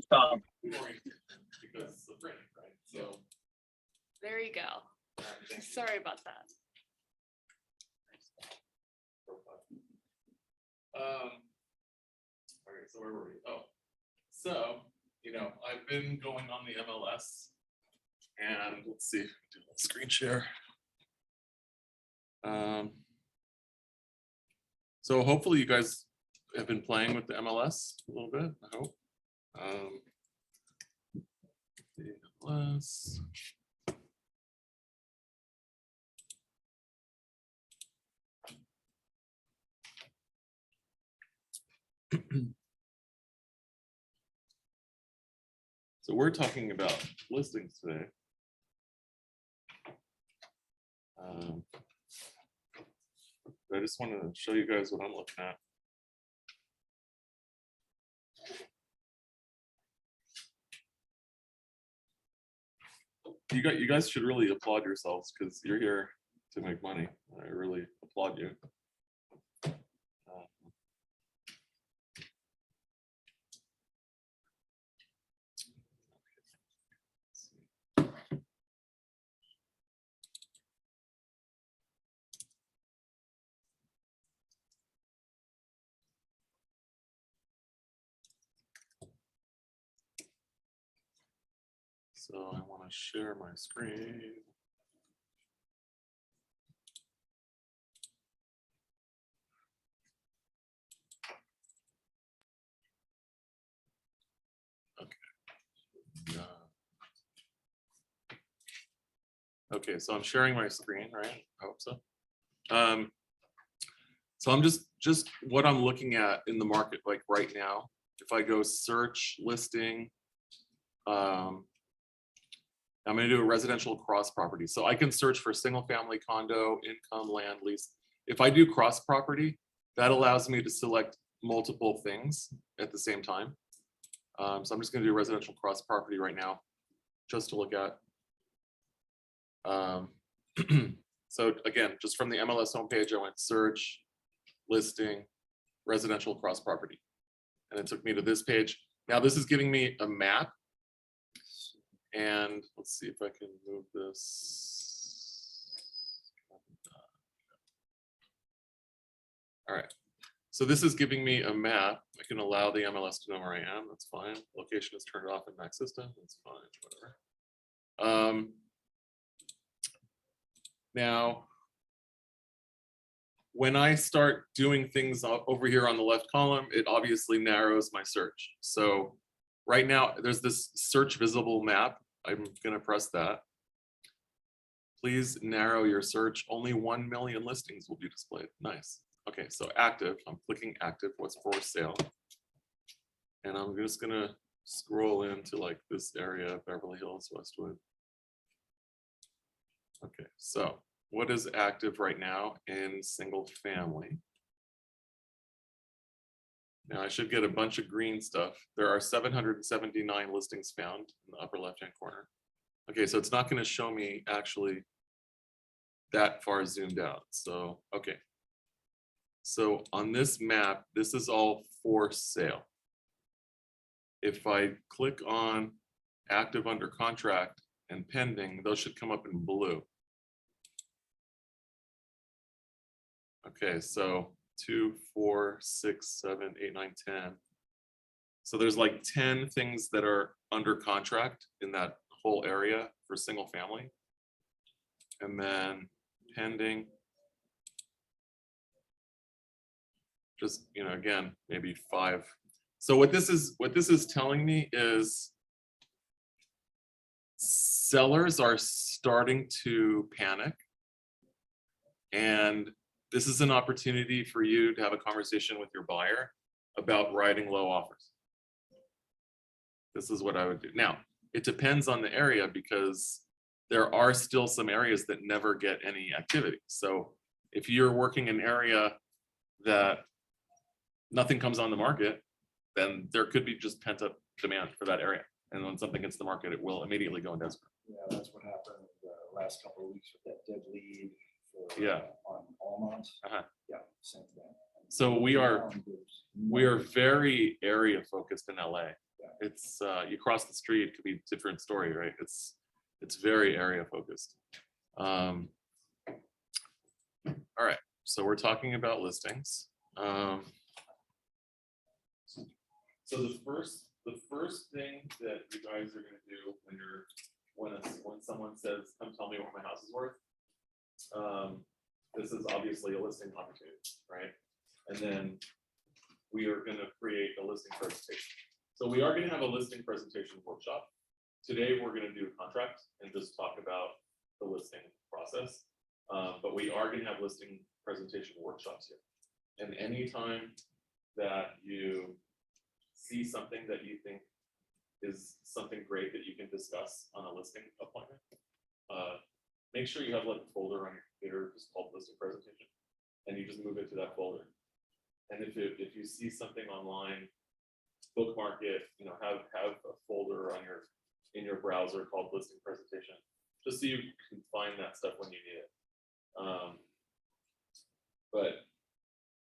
Because it's a break, right? So. There you go. Sorry about that. All right, so where were we? Oh, so, I've been going on the MLS and let's see, do a screen share. So hopefully you guys have been playing with the MLS a little bit, I hope. The MLS. So we're talking about listings today. I just want to show you guys what I'm looking at. You guys should really applaud yourselves because you're here to make money. I really applaud you. So I want to share my screen. Okay. Yeah. Okay, so I'm sharing my screen, right? I hope so. So I'm just what I'm looking at in the market like right now. If I go search listing, I'm going to do a residential cross property. So I can search for single family condo, income, land, lease. If I do cross property, that allows me to select multiple things at the same time. So I'm just going to do residential cross property right now, just to look at. So again, just from the MLS homepage, I went search, listing, residential cross property. And it took me to this page. Now this is giving me a map. And let's see if I can move this. All right. So this is giving me a map. I can allow the MLS to know where I am. That's fine. Location is turned off in Mac system. That's fine. Whatever. Now, when I start doing things over here on the left column, it obviously narrows my search. So right now, there's this search visible map. I'm going to press that. Please narrow your search. Only 1 million listings will be displayed. Nice. Okay, so active. I'm clicking active. What's for sale? And I'm just going to scroll into like this area, Beverly Hills, Westwood. Okay, so what is active right now in single family? Now I should get a bunch of green stuff. There are 779 listings found in the upper left-hand corner. Okay, so it's not going to show me actually that far zoomed out. So, okay. So on this map, this is all for sale. If I click on active under contract and pending, those should come up in blue. Okay, so 2, 4, 6, 7, 8, 9, 10. So there's like 10 things that are under contract in that whole area for single family. And then pending. Just, again, maybe 5. So what this is telling me is sellers are starting to panic. And this is an opportunity for you to have a conversation with your buyer about writing low offers. This is what I would do. Now, it depends on the area because there are still some areas that never get any activity. So if you're working an area that nothing comes on the market, then there could be just pent up demand for that area. And when something hits the market, it will immediately go into escrow. Yeah, that's what happened the last couple of weeks with that dead lead for, Yeah. On Almont. Uh-huh. Yeah, same thing. So we are very area focused in LA. It's you cross the street, it could be a different story, right? It's very area focused. All right, so we're talking about listings. So the first thing that you guys are gonna do when someone says, "Come tell me what my house is worth," this is obviously a listing opportunity, right? And then we are gonna create a listing presentation. So we are gonna have a listing presentation workshop. Today, we're gonna do a contract and just talk about the listing process. But we are gonna have listing presentation workshops here. And anytime that you see something that you think is something great that you can discuss on a listing appointment, make sure you have like a folder on your computer just called listing presentation, and you just move it to that folder. And if you see something online, bookmark it, have a folder on in your browser called listing presentation, just so you can find that stuff when you need it. But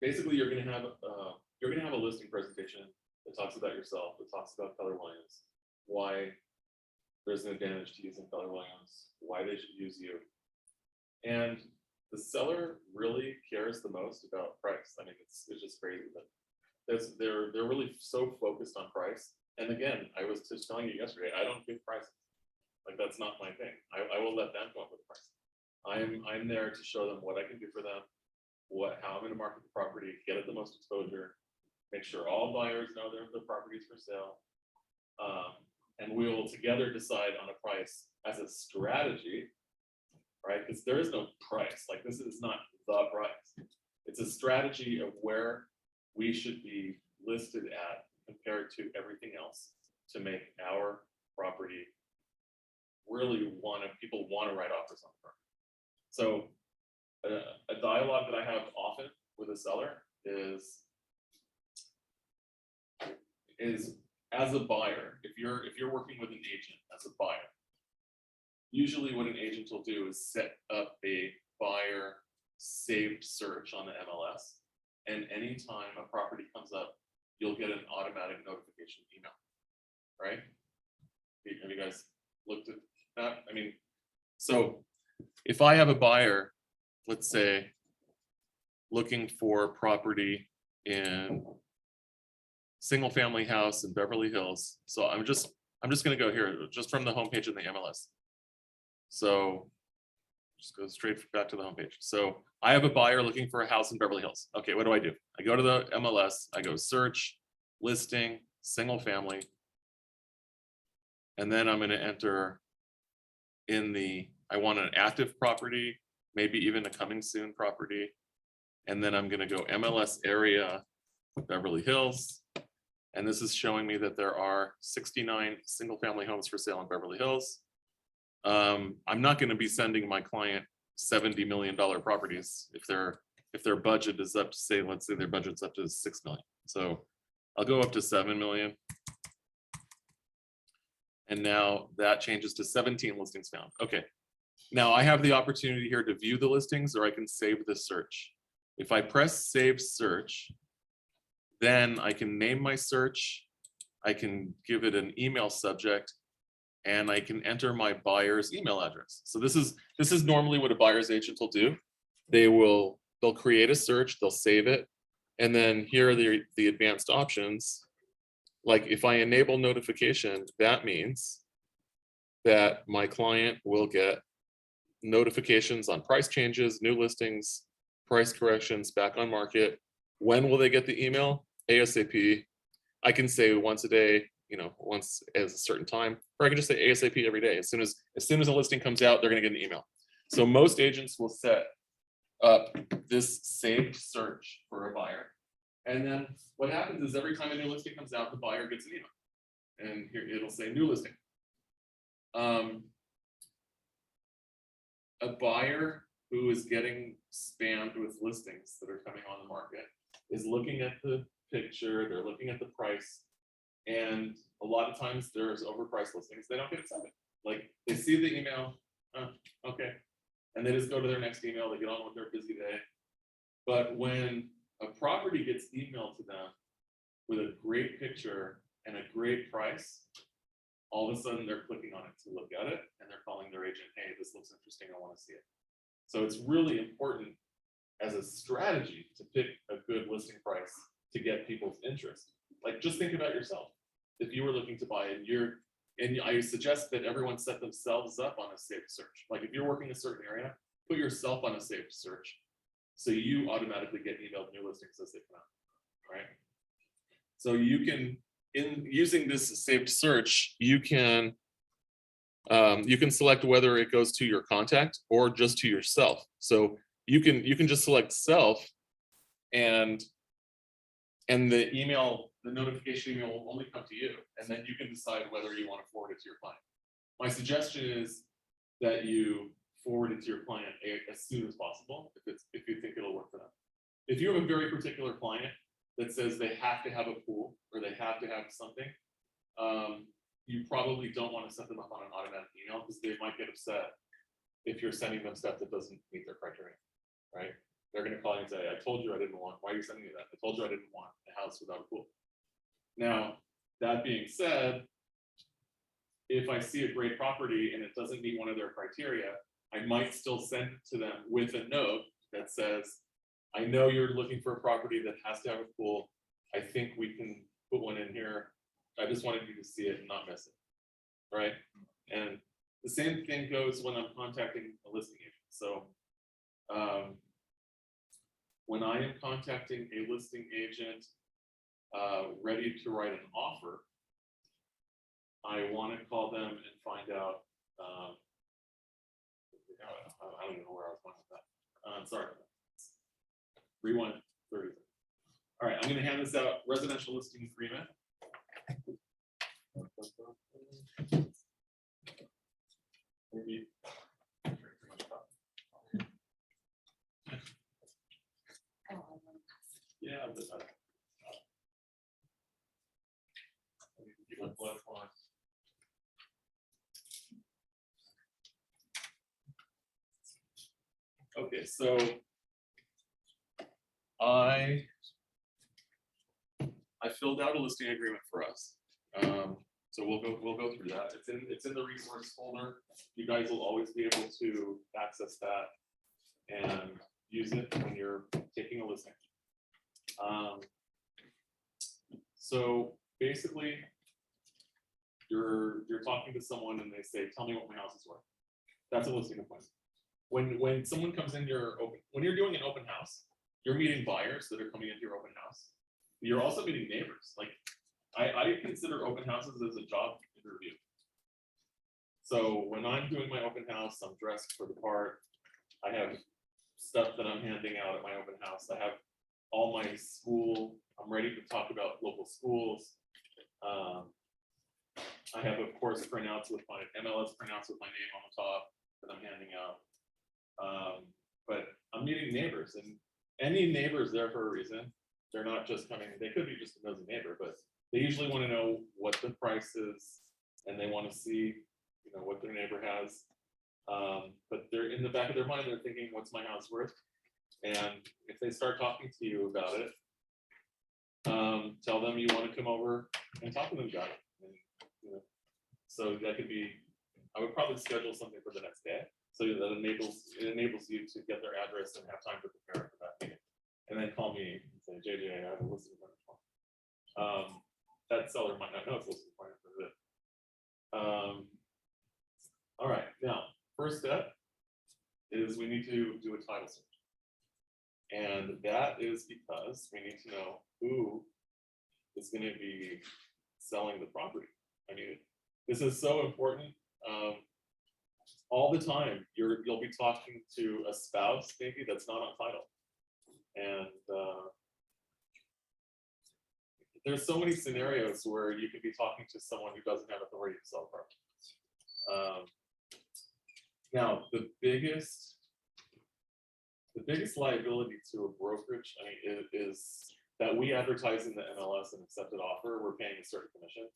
basically, you're gonna have a listing presentation that talks about yourself, that talks about Keller Williams, why there's an advantage to using Keller Williams, why they should use you. And the seller really cares the most about price. I mean, it's just crazy, but they're really so focused on price. And again, I was just telling you yesterday, I don't give prices. Like, that's not my thing. I will let them come up with a price. I'm there to show them what I can do for them, how I'm going to market the property, get it the most exposure, make sure all buyers know the property is for sale, and we will together decide on a price as a strategy, right? Because there is no price. Like, this is not the price. It's a strategy of where we should be listed at compared to everything else to make our property really people want to write offers on the property. So a dialogue that I have often with a seller is as a buyer, if you're working with an agent as a buyer, usually what an agent will do is set up a buyer saved search on the MLS, and anytime a property comes up, you'll get an automatic notification email, right? Have you guys looked at that? I mean, so if I have a buyer, let's say, looking for property in single family house in Beverly Hills. So I'm just going to go here just from the homepage in the MLS. So just go straight back to the homepage. So I have a buyer looking for a house in Beverly Hills. Okay, what do? I go to the MLS, I go search, listing, single family, and then I'm going to enter I want an active property, maybe even a coming soon property. And then I'm going to go MLS area, Beverly Hills. And this is showing me that there are 69 single family homes for sale in Beverly Hills. I'm not going to be sending my client $70 million properties if their budget is up to, let's say their budget's up to 6 million. So I'll go up to 7 million. And now that changes to 17 listings found. Okay. Now I have the opportunity here to view the listings, or I can save the search. If I press save search, then I can name my search. I can give it an email subject, and I can enter my buyer's email address. So this is normally what a buyer's agent will do. They'll create a search, they'll save it, and then here are the advanced options. Like, if I enable notification, that means that my client will get notifications on price changes, new listings, price corrections, back on market. When will they get the email? ASAP. I can say once a day, once at a certain time, or I can just say ASAP every day. As soon as a listing comes out, they're going to get an email. So most agents will set up this saved search for a buyer. And then what happens is every time a new listing comes out, the buyer gets an email. And here it'll say new listing. A buyer who is getting spammed with listings that are coming on the market is looking at the picture, they're looking at the price, and a lot of times there's overpriced listings. They don't get excited. Like, they see the email, okay, and they just go to their next email, they get on with their busy day. But when a property gets emailed to them with a great picture and a great price, all of a sudden they're clicking on it to look at it and they're calling their agent, hey, this looks interesting, I want to see it. So it's really important as a strategy to pick a good listing price to get people's interest. Like, just think about yourself. If you were looking to buy and I suggest that everyone set themselves up on a saved search. Like, if you're working a certain area, put yourself on a saved search, so you automatically get emailed new listings as they come out, right? So you can, in using this saved search, you can select whether it goes to your contact or just to yourself. So you can just select self, and the notification email will only come to you, and then you can decide whether you want to forward it to your client. My suggestion is that you forward it to your client as soon as possible, if you think it'll work for them. If you have a very particular client that says they have to have a pool or they have to have something, you probably don't want to set them up on an automatic email, because they might get upset if you're sending them stuff that doesn't meet their criteria, right? They're going to call you and say, I told you I didn't want, why are you sending me that? I told you I didn't want a house without a pool. Now, that being said, if I see a great property and it doesn't meet one of their criteria, I might still send it to them with a note that says, I know you're looking for a property that has to have a pool. I think we can put one in here. I just wanted you to see it and not miss it, right? And the same thing goes when I'm contacting a listing agent. So when I am contacting a listing agent ready to write an offer, I want to call them and find out. I don't even know where I was going with that. Sorry. Rewind 30. All right, I'm going to hand this out. Residential listing agreement. Maybe. Yeah, but keep my blood flowing. Okay, so I filled out a listing agreement for us. So we'll go through that. It's in the resource folder. You guys will always be able to access that and use it when you're taking a listing. So basically, you're talking to someone and they say, tell me what my house is worth. That's a listing appointment. When someone comes in when you're doing an open house, you're meeting buyers that are coming into your open house. You're also meeting neighbors. Like, I consider open houses as a job interview. So when I'm doing my open house, I'm dressed for the part. I have stuff that I'm handing out at my open house. I have all my school. I'm ready to talk about local schools. I have, of course, printouts with my MLS printouts with my name on the top that I'm handing out. But I'm meeting neighbors, and any neighbors there for a reason. They're not just coming, they could be just a nosy neighbor, but they usually want to know what the price is, and they want to see, what their neighbor has. But they're in the back of their mind, they're thinking, what's my house worth? And if they start talking to you about it, tell them you want to come over and talk to them about it. And, so that could be, I would probably schedule something for the next day, so that enables you to get their address and have time to prepare for that meeting. And then call me and say, JJ, I have a listing appointment. That seller might not know it's listing appointment for it. All right, now, first step is we need to do a title search. And that is because we need to know who is going to be selling the property. I mean, this is so important. All the time, you'll be talking to a spouse, maybe, that's not on title. And there's so many scenarios where you could be talking to someone who doesn't have authority to sell property. Now, the biggest liability to a brokerage, is that we advertise in the MLS an accepted offer. We're paying a certain commission.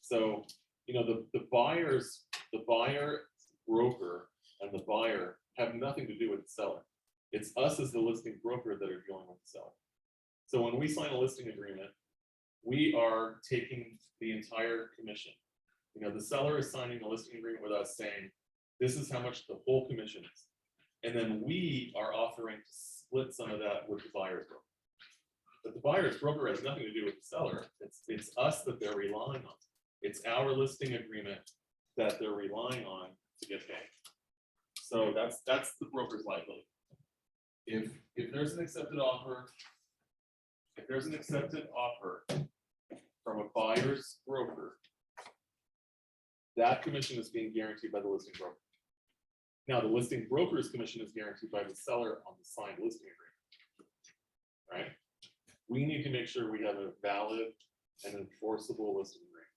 So, the buyer, broker, and the buyer have nothing to do with the seller. It's us as the listing broker that are dealing with the seller. So when we sign a listing agreement, we are taking the entire commission. You know, the seller is signing a listing agreement with us saying, this is how much the whole commission is. And then we are offering to split some of that with the buyer's broker. But the buyer's broker has nothing to do with the seller. It's us that they're relying on. It's our listing agreement that they're relying on to get paid. So that's the broker's liability. If there's an accepted offer, from a buyer's broker, that commission is being guaranteed by the listing broker. Now, the listing broker's commission is guaranteed by the seller on the signed listing agreement. Right? We need to make sure we have a valid and enforceable listing agreement.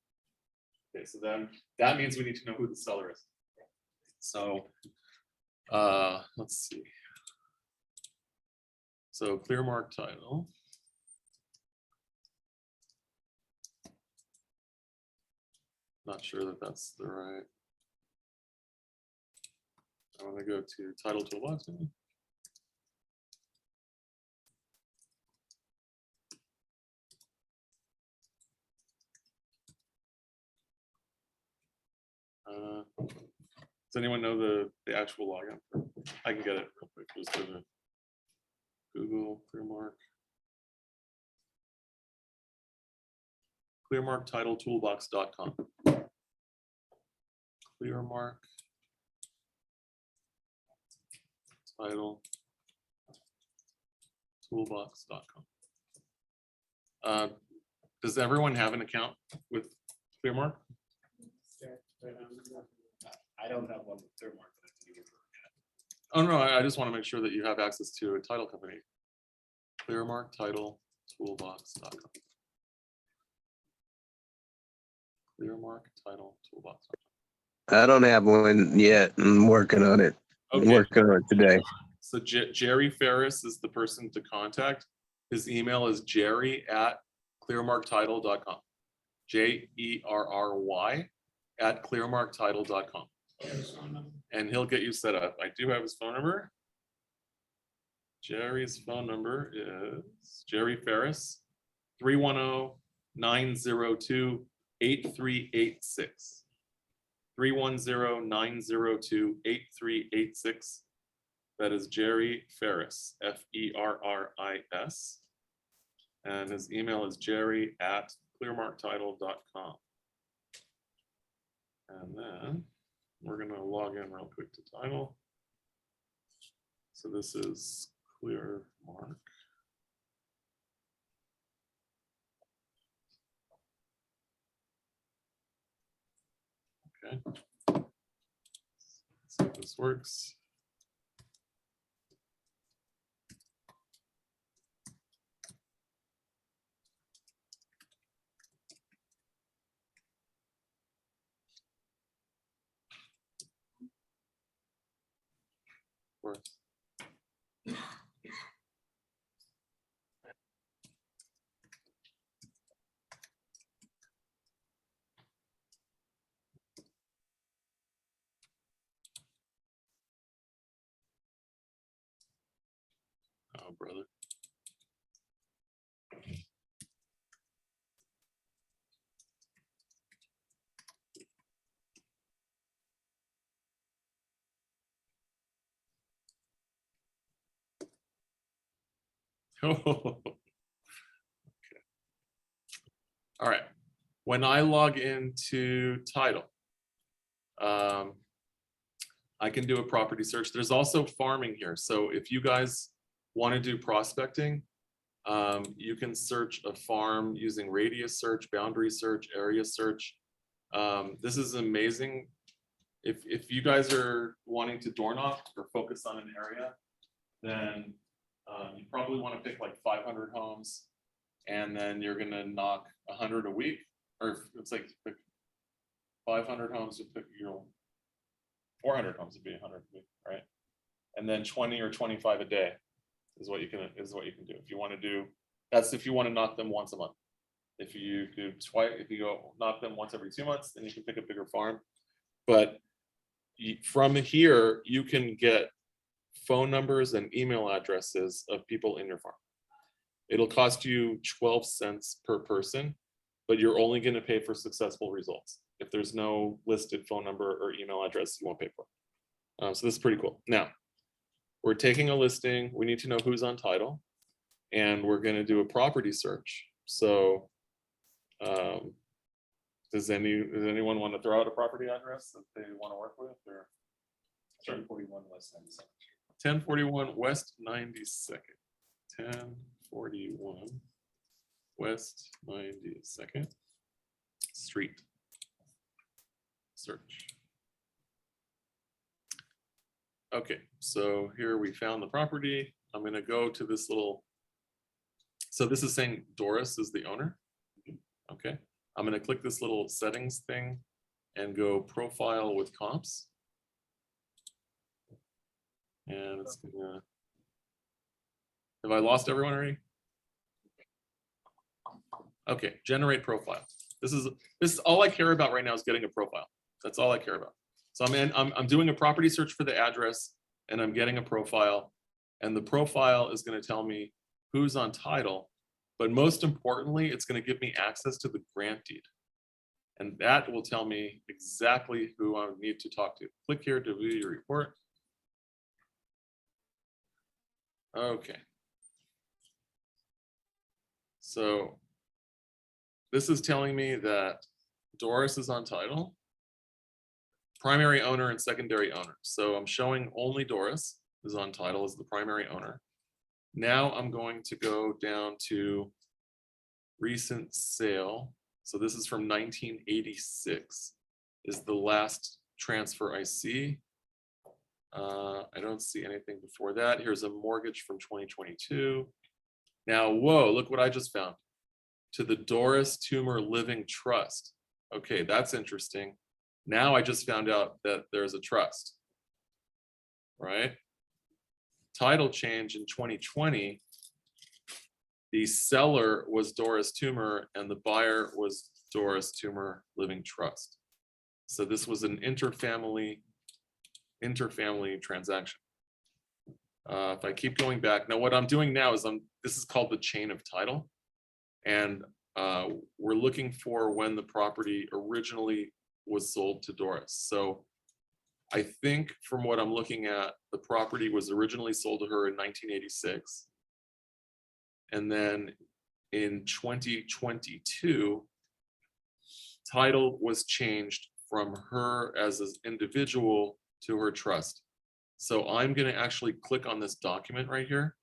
Okay, so then that means we need to know who the seller is. So let's see. So Clearmark Title. Not sure that that's the right. I want to go to Title Toolbox. Maybe. Does anyone know the actual login? I can get it real quick. Just go to Google Clearmark. ClearmarkTitleToolbox.com. Clearmark Title Toolbox.com. Does everyone have an account with Clearmark? I don't have one with Clearmark, but I can give it. Oh, no, I just want to make sure that you have access to a title company. Clearmark Title Toolbox.com. Clearmark Title Toolbox. I don't have one yet. I'm working on it. I'm Okay. working on it today. So Jerry Ferris is the person to contact. His email is jerry@clearmarktitle.com. JERRY@clearmarktitle.com. And he'll get you set up. I do have his phone number. Jerry's phone number is Jerry Ferris, 310-902-8386. 310-902-8386. That is Jerry Ferris, Ferris. And his email is jerry@clearmarktitle.com. And then we're going to log in real quick to title. So this is Clearmark. Okay. Let's see if this works. Works. Oh, brother. Okay. All right. When I log into title, I can do a property search. There's also farming here. So if you guys want to do prospecting, you can search a farm using radius search, boundary search, area search. This is amazing. If you guys are wanting to door knock or focus on an area, then you probably want to pick like 500 homes, and then you're going to knock 100 a week, or it's like 500 homes to pick, 400 homes would be 100 a week, right? And then 20 or 25 a day is what you can do. If you want to do, that's if you want to knock them once a month. If you do twice, if you go knock them once every 2 months, then you can pick a bigger farm. But from here, you can get phone numbers and email addresses of people in your farm. It'll cost you 12 cents per person, but you're only going to pay for successful results. If there's no listed phone number or email address, you won't pay for it. So this is pretty cool. Now, we're taking a listing. We need to know who's on title, and we're going to do a property search. So does anyone want to throw out a property address that they want to work with? Or 1041 West 92nd. 1041 West 92nd. 1041 West 92nd Street. Search. Okay, so here we found the property. I'm going to go to this little, so this is saying Doris is the owner. Okay, I'm going to click this little settings thing and go profile with comps. And it's gonna, have I lost everyone already? Okay, generate profile. This is all I care about right now is getting a profile. That's all I care about. So I'm doing a property search for the address and I'm getting a profile, and the profile is going to tell me who's on title, but most importantly, it's going to give me access to the grant deed. And that will tell me exactly who I need to talk to. Click here to view your report. Okay. So this is telling me that Doris is on title, primary owner and secondary owner. So I'm showing only Doris is on title as the primary owner. Now I'm going to go down to recent sale. So this is from 1986 is the last transfer I see. I don't see anything before that. Here's a mortgage from 2022. Now, whoa, look what I just found. To the Doris Toomer Living Trust. Okay, that's interesting. Now I just found out that there's a trust, right? Title change in 2020. The seller was Doris Toomer and the buyer was Doris Toomer Living Trust. So this was an interfamily transaction. If I keep going back, now what I'm doing now is this is called the chain of title. And we're looking for when the property originally was sold to Doris. So I think from what I'm looking at, the property was originally sold to her in 1986. And then in 2022, title was changed from her as an individual to her trust. So I'm going to actually click on this document right here.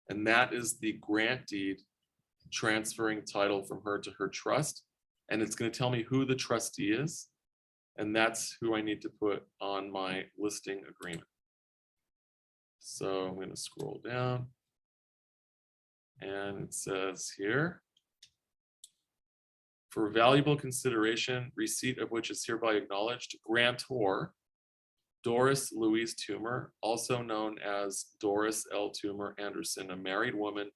And that is the grant deed transferring title from her to her trust. And it's going to tell me who the trustee is. And that's who I need to put on my listing agreement. So I'm going to scroll down. And it says here, for valuable consideration, receipt of which is hereby acknowledged, grantor, Doris Louise Toomer, also known as Doris L. Toomer Anderson, a married woman,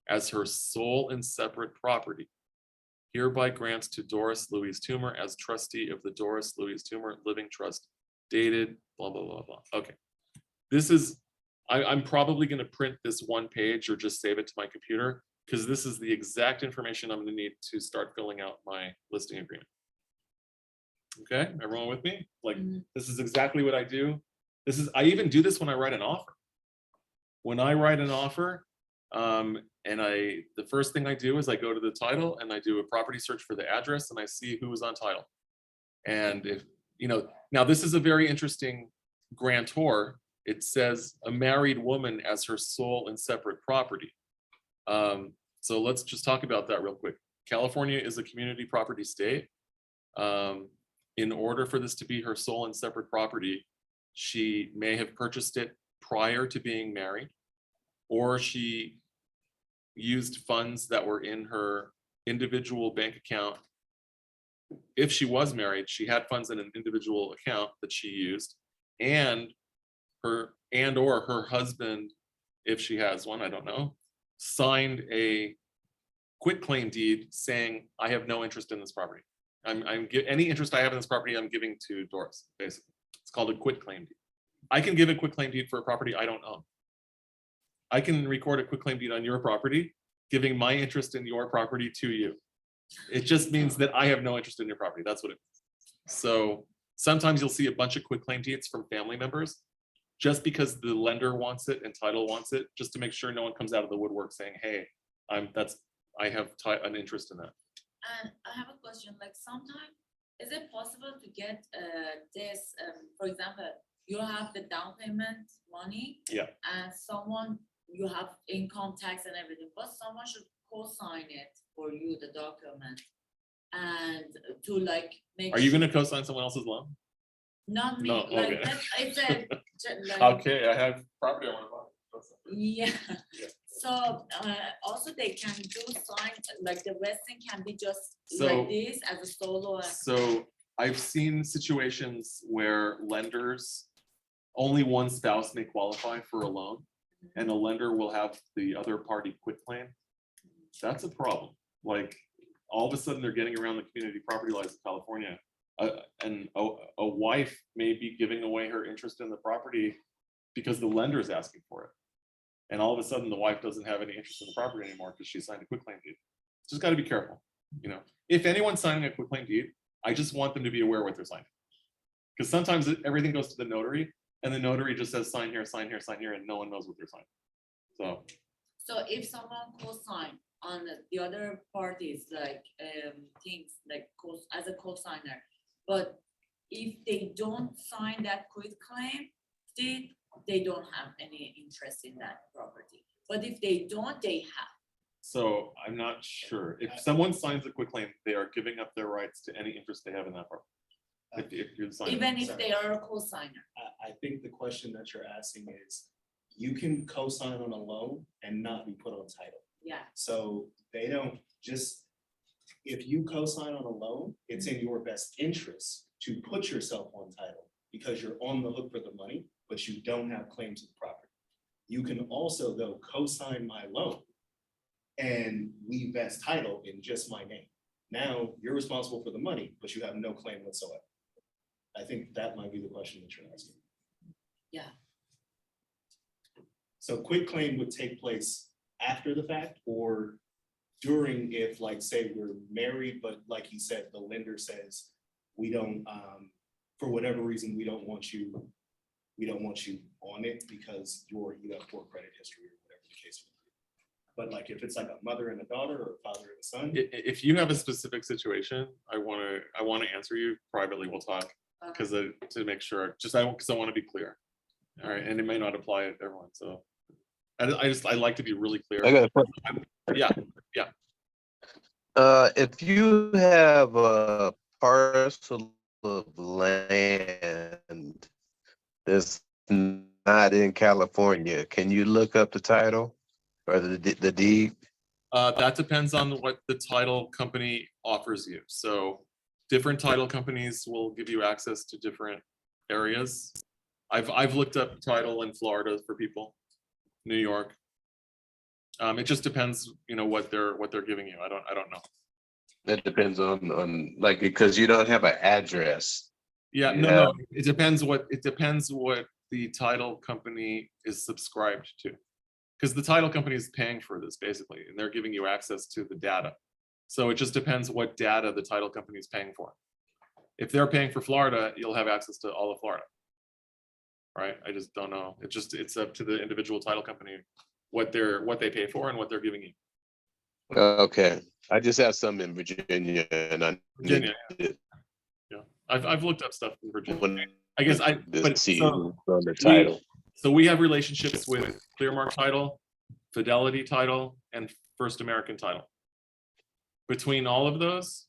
as her sole and separate property, hereby grants to Doris Louise Toomer as trustee of the Doris Louise Toomer Living Trust, dated blah, blah, blah, blah. Okay. This is, I'm probably going to print this one page or just save it to my computer because this is the exact information I'm going to need to start filling out my listing agreement. Okay, everyone with me? Like, this is exactly what I do. I even do this when I write an offer. When I write an offer, the first thing I do is I go to the title and I do a property search for the address and I see who is on title. And if, now this is a very interesting grantor. It says a married woman as her sole and separate property. So let's just talk about that real quick. California is a community property state. In order for this to be her sole and separate property, she may have purchased it prior to being married, or she used funds that were in her individual bank account. If she was married, she had funds in an individual account that she used, and or her husband, if she has one, I don't know, signed a quitclaim deed saying, I have no interest in this property. Any interest I have in this property, I'm giving to Doris, basically. It's called a quitclaim deed. I can give a quitclaim deed for a property I don't own. I can record a quitclaim deed on your property, giving my interest in your property to you. It just means that I have no interest in your property. That's what it means. So sometimes you'll see a bunch of quitclaim deeds from family members, just because the lender wants it and title wants it, just to make sure no one comes out of the woodwork saying, hey, I have an interest in that. And I have a question, like sometimes, is it possible to get this, for example, you have the down payment money? Yeah. And someone, you have income tax and everything, but someone should co-sign it for you, the document. And to like make. Are you sure- gonna co-sign someone else's loan? Not me, No, like, okay. it's a, like, Okay, I have property I wanna buy. yeah. Yeah. So, also they can do sign, like the vesting can be just So- like this as a solo. So I've seen situations where lenders, only one spouse may qualify for a loan, and a lender will have the other party quitclaim. That's a problem. Like, all of a sudden, they're getting around the community property laws of California. And a wife may be giving away her interest in the property because the lender is asking for it. And all of a sudden, the wife doesn't have any interest in the property anymore because she signed a quitclaim deed. Just got to be careful. You know, if anyone's signing a quitclaim deed, I just want them to be aware what they're signing. Because sometimes everything goes to the notary, and the notary just says sign here, sign here, sign here, and no one knows what they're signing. So if someone co-sign on the other parties, like, things like as a co-signer, but if they don't sign that quitclaim deed, they don't have any interest in that property. But if they don't, they have. So I'm not sure. If someone signs a quitclaim, they are giving up their rights to any interest they have in that property. If you're signing. Even if they are a co-signer. I think the question that you're asking is, you can co-sign on a loan and not be put on title. Yeah, So they don't just, if you co-sign on a loan, it's in your best interest to put yourself on title because you're on the hook for the money, but you don't have claim to the property. You can also though co-sign my loan and we vest title in just my name. Now you're responsible for the money, but you have no claim whatsoever. I think that might be the question that you're asking. yeah. So quitclaim would take place after the fact or during, if like, say we're married, but like he said, the lender says, we don't, for whatever reason, we don't want you on it because you have poor credit history or whatever the case may be. But like, if it's like a mother and a daughter or a father and a son, If you have a specific situation, I want to answer you privately. We'll talk because to make sure, because I want to be clear. All right, and it may not apply to everyone. So I like to be really clear. I got a question. Yeah. If you have a parcel of land that's not in California, can you look up the title or the deed? That depends on what the title company offers you. So different title companies will give you access to different areas. I've looked up title in Florida for people, New York. It just depends, what they're giving you. I don't know. It depends on like, because you don't have an address. Yeah, Yeah. no. It depends what the title company is subscribed to. Because the title company is paying for this basically, and they're giving you access to the data. So it just depends what data the title company is paying for. If they're paying for Florida, you'll have access to all of Florida. Right? I just don't know. It's up to the individual title company what they pay for and what they're giving you. Okay, I just have some in Virginia and I Virginia, need Yeah, I've looked up stuff in to Virginia. I guess see so on the title. So we have relationships with Clearmark Title, Fidelity Title, and First American Title. Between all of those,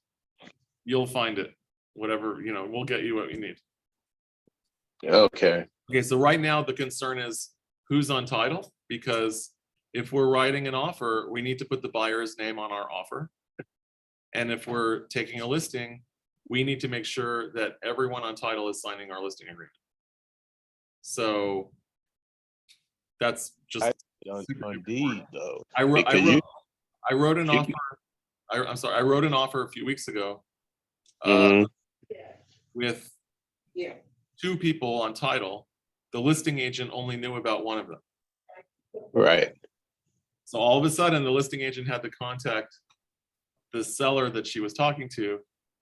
you'll find it. Whatever, we'll get you what you need. Okay, Okay, so right now the concern is who's on title, because if we're writing an offer, we need to put the buyer's name on our offer. And if we're taking a listing, we need to make sure that everyone on title is signing our listing agreement. So that's just on deed though. I wrote an you- offer. I'm sorry, I wrote an offer a few weeks ago Mhm. with two people on title. The listing agent only knew about one of them. Right. So all of a sudden, the listing agent had to contact the seller that she was talking to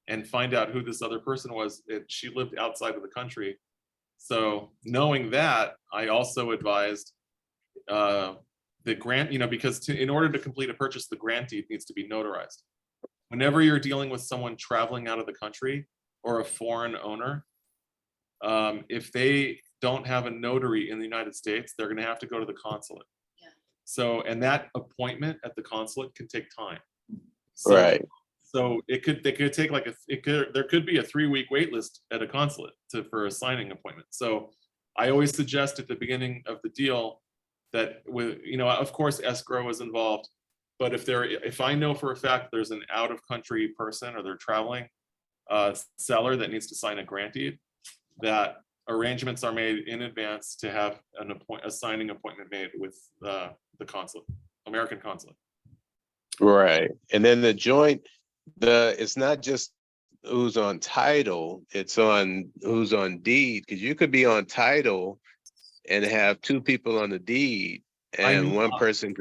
and find out who this other person was. She lived outside of the country. So knowing that, I also advised the grant, because in order to complete a purchase, the grantee needs to be notarized. Whenever you're dealing with someone traveling out of the country or a foreign owner, if they don't have a notary in the United States, they're gonna have to go to the consulate. Yeah. So, and that appointment at the consulate can take time. So, Right. So they could take like there could be a 3-week wait list at a consulate for a signing appointment. So I always suggest at the beginning of the deal that of course escrow is involved, but if I know for a fact there's an out of country person or they're traveling seller that needs to sign a grant deed, that arrangements are made in advance to have a signing appointment made with the consulate, American consulate. Right. And then the joint, it's not just who's on title, it's on who's on deed, because you could be on title and have 2 people on the deed, and one person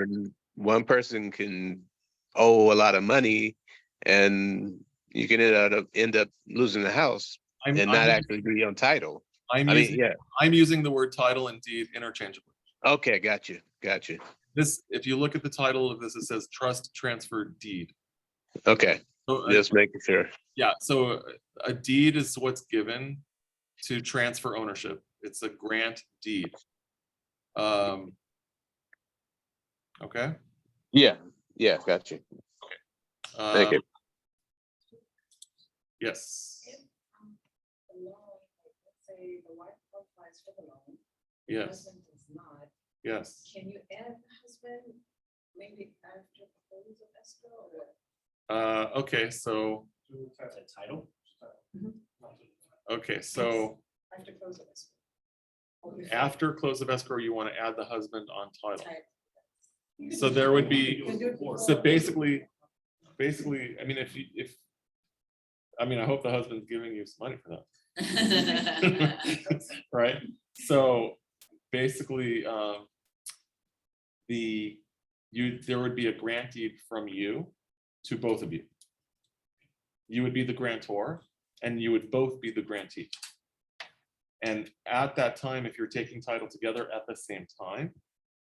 can owe a lot of money, and you can end up losing the house and not actually be on title. I'm using the word title and deed interchangeably. Okay, got you. This, if you look at the title of this, it says trust transfer deed. Okay, So, just making sure. yeah, so a deed is what's given to transfer ownership. It's a grant deed. Okay. Yeah, got you. Thank you. Yes. The loan, like, let's say the wife qualifies for the loan. The Yes. husband does not. Yes. Can you add the husband maybe after close of escrow or? Okay, so The title? okay, so After close of escrow. after close of escrow, you want to add the husband on title. Right. So there would be, You can do it before. so basically, I mean, I hope the husband's giving you some money for that. Right? So basically, there would be a grant deed from you to both of you. You would be the grantor and you would both be the grantee. And at that time, if you're taking title together at the same time,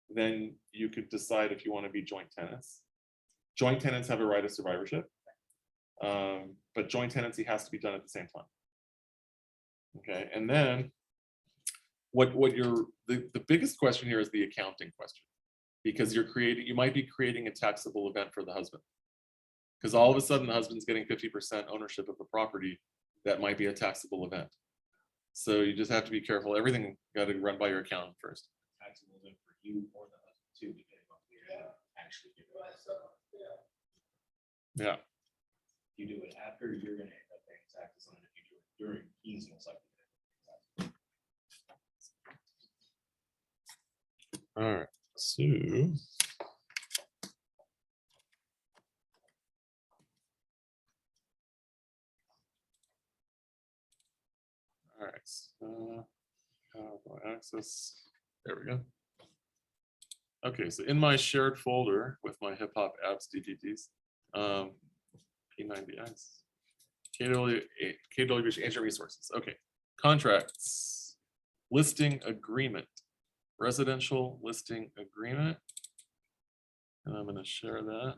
then you could decide if you want to be joint tenants. Joint tenants have a right of survivorship, but joint tenancy has to be done at the same time. Okay, and then the biggest question here is the accounting question, because you might be creating a taxable event for the husband. Because all of a sudden the husband's getting 50% ownership of the property, that might be a taxable event. So you just have to be careful. Everything got to run by your accountant first. Taxable event for you or the husband too, depending on who you're actually giving it. Yeah. If you do it after, you're gonna end up paying taxes on it. If you do it during, he's most likely. All right. So. All right. How do I access? There we go. Okay, so in my shared folder with my hip hop apps DVDs, P90X, KW Agent Resources. Okay, contracts, listing agreement, residential listing agreement, and I'm going to share that.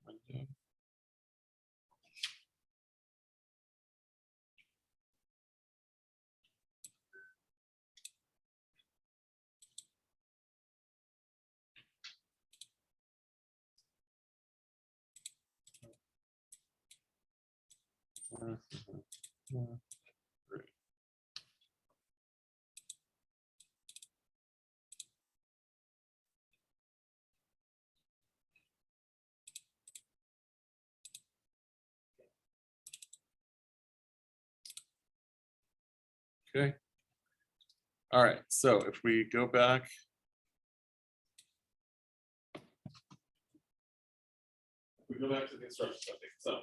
Okay. Great. Okay. All right, so if we go back. We go back to the instructions. Okay, so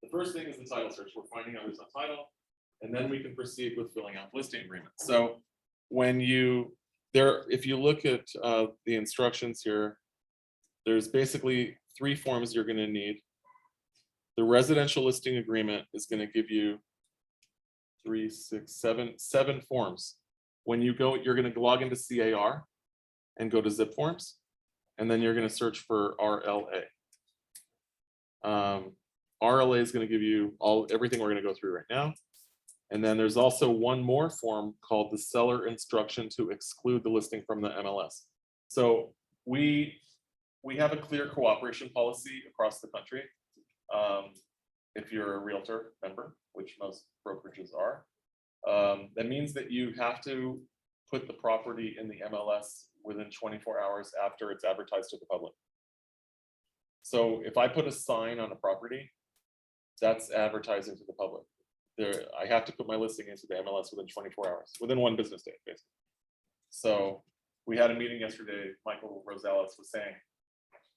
the first thing is the title search. We're finding out who's on title, and then we can proceed with filling out listing agreements. So when you There, if you look at the instructions here, there's basically 3 forms you're gonna need. The residential listing agreement is gonna give you 3, 6, 7 forms. When you go, you're gonna log into CAR and go to zip forms, and then you're gonna search for RLA. RLA is gonna give you everything we're gonna go through right now. And then there's also one more form called the seller instruction to exclude the listing from the MLS. So we have a clear cooperation policy across the country. If you're a realtor member, which most brokerages are, that means that you have to put the property in the MLS within 24 hours after it's advertised to the public. So if I put a sign on a property, that's advertising to the public. I have to put my listing into the MLS within 24 hours, within 1 business day, basically. So we had a meeting yesterday, Michael Rosales was saying,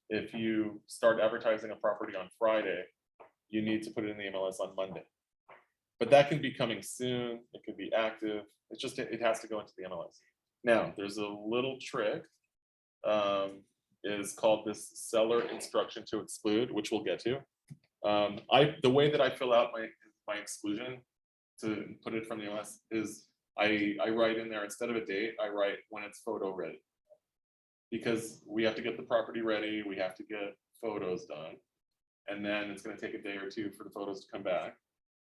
if you start advertising a property on Friday, you need to put it in the MLS on Monday. But that can be coming soon, it could be active, it's just, it has to go into the MLS. Now, there's a little trick, is called this seller instruction to exclude, which we'll get to. The way that I fill out my exclusion to put it from the MLS is I write in there, instead of a date, I write when it's photo ready. Because we have to get the property ready, we have to get photos done. And then it's gonna take a day or 2 for the photos to come back.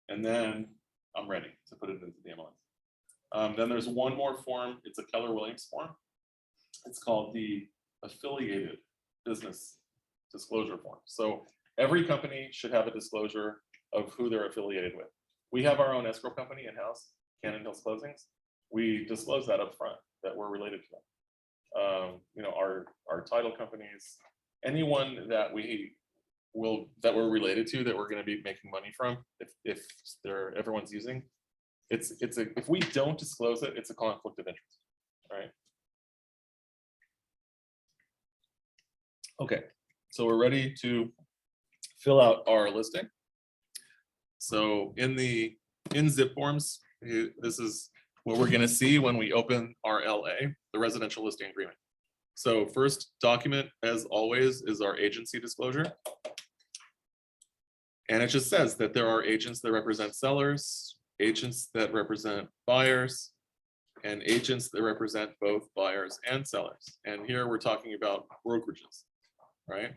And then I'm ready to put it into the MLS. Then there's one more form, it's a Keller Williams form. It's called the affiliated business disclosure form. So every company should have a disclosure of who they're affiliated with. We have our own escrow company in-house, Cannon Hills Closings. We disclose that up front, that we're related to them. You know, our title companies, anyone that we're related to, that we're going to be making money from, if everyone's using, if we don't disclose it, it's a conflict of interest, right? Okay, so we're ready to fill out our listing. So in zip forms, this is what we're gonna see when we open our LA, the residential listing agreement. So first document, as always, is our agency disclosure. And it just says that there are agents that represent sellers, agents that represent buyers, and agents that represent both buyers and sellers. And here we're talking about brokerages, right?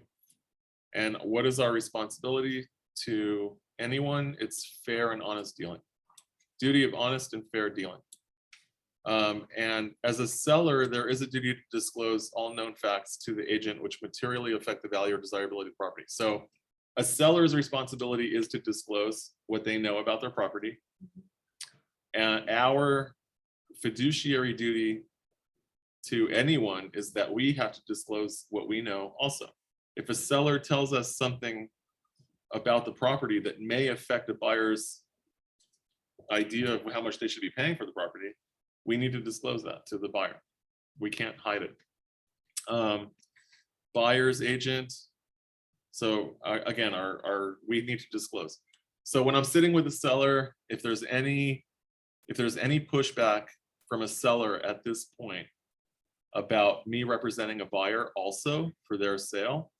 And what is our responsibility to anyone? It's fair and honest dealing. Duty of honest and fair dealing. And as a seller, there is a duty to disclose all known facts to the agent which materially affect the value or desirability of the property. So a seller's responsibility is to disclose what they know about their property. And our fiduciary duty to anyone is that we have to disclose what we know also. If a seller tells us something about the property that may affect a buyer's idea of how much they should be paying for the property, we need to disclose that to the buyer. We can't hide it. Buyer's agent. So again, we need to disclose. So when I'm sitting with a seller, if there's any pushback from a seller at this point about me representing a buyer also for their sale,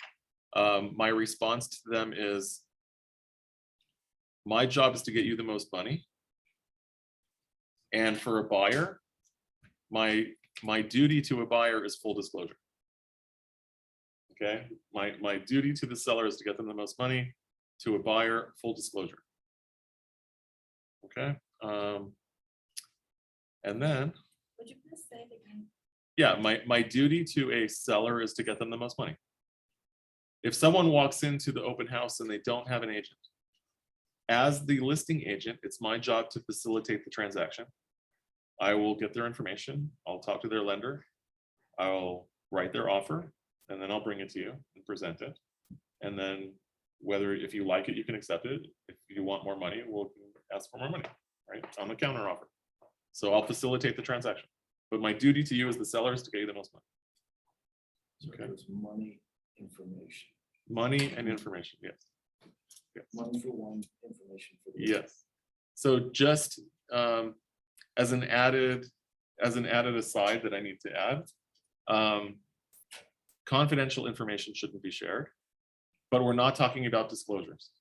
my response to them is, my job is to get you the most money. And for a buyer, my duty to a buyer is full disclosure. Okay, my duty to the seller is to get them the most money. To a buyer, full disclosure. Okay, and then, Would you please say it again? yeah, my duty to a seller is to get them the most money. If someone walks into the open house and they don't have an agent, as the listing agent, it's my job to facilitate the transaction. I will get their information, I'll talk to their lender, I'll write their offer, and then I'll bring it to you and present it. And then if you like it, you can accept it. If you want more money, we'll ask for more money, right? On the counter offer. So I'll facilitate the transaction. But my duty to you as the seller is to get you the most money. So there's money, information. Money and information, yes. Yes. Money for one, information for the other. Yes. So just as an added as an added aside that I need to add, confidential information shouldn't be shared, but we're not talking about disclosures.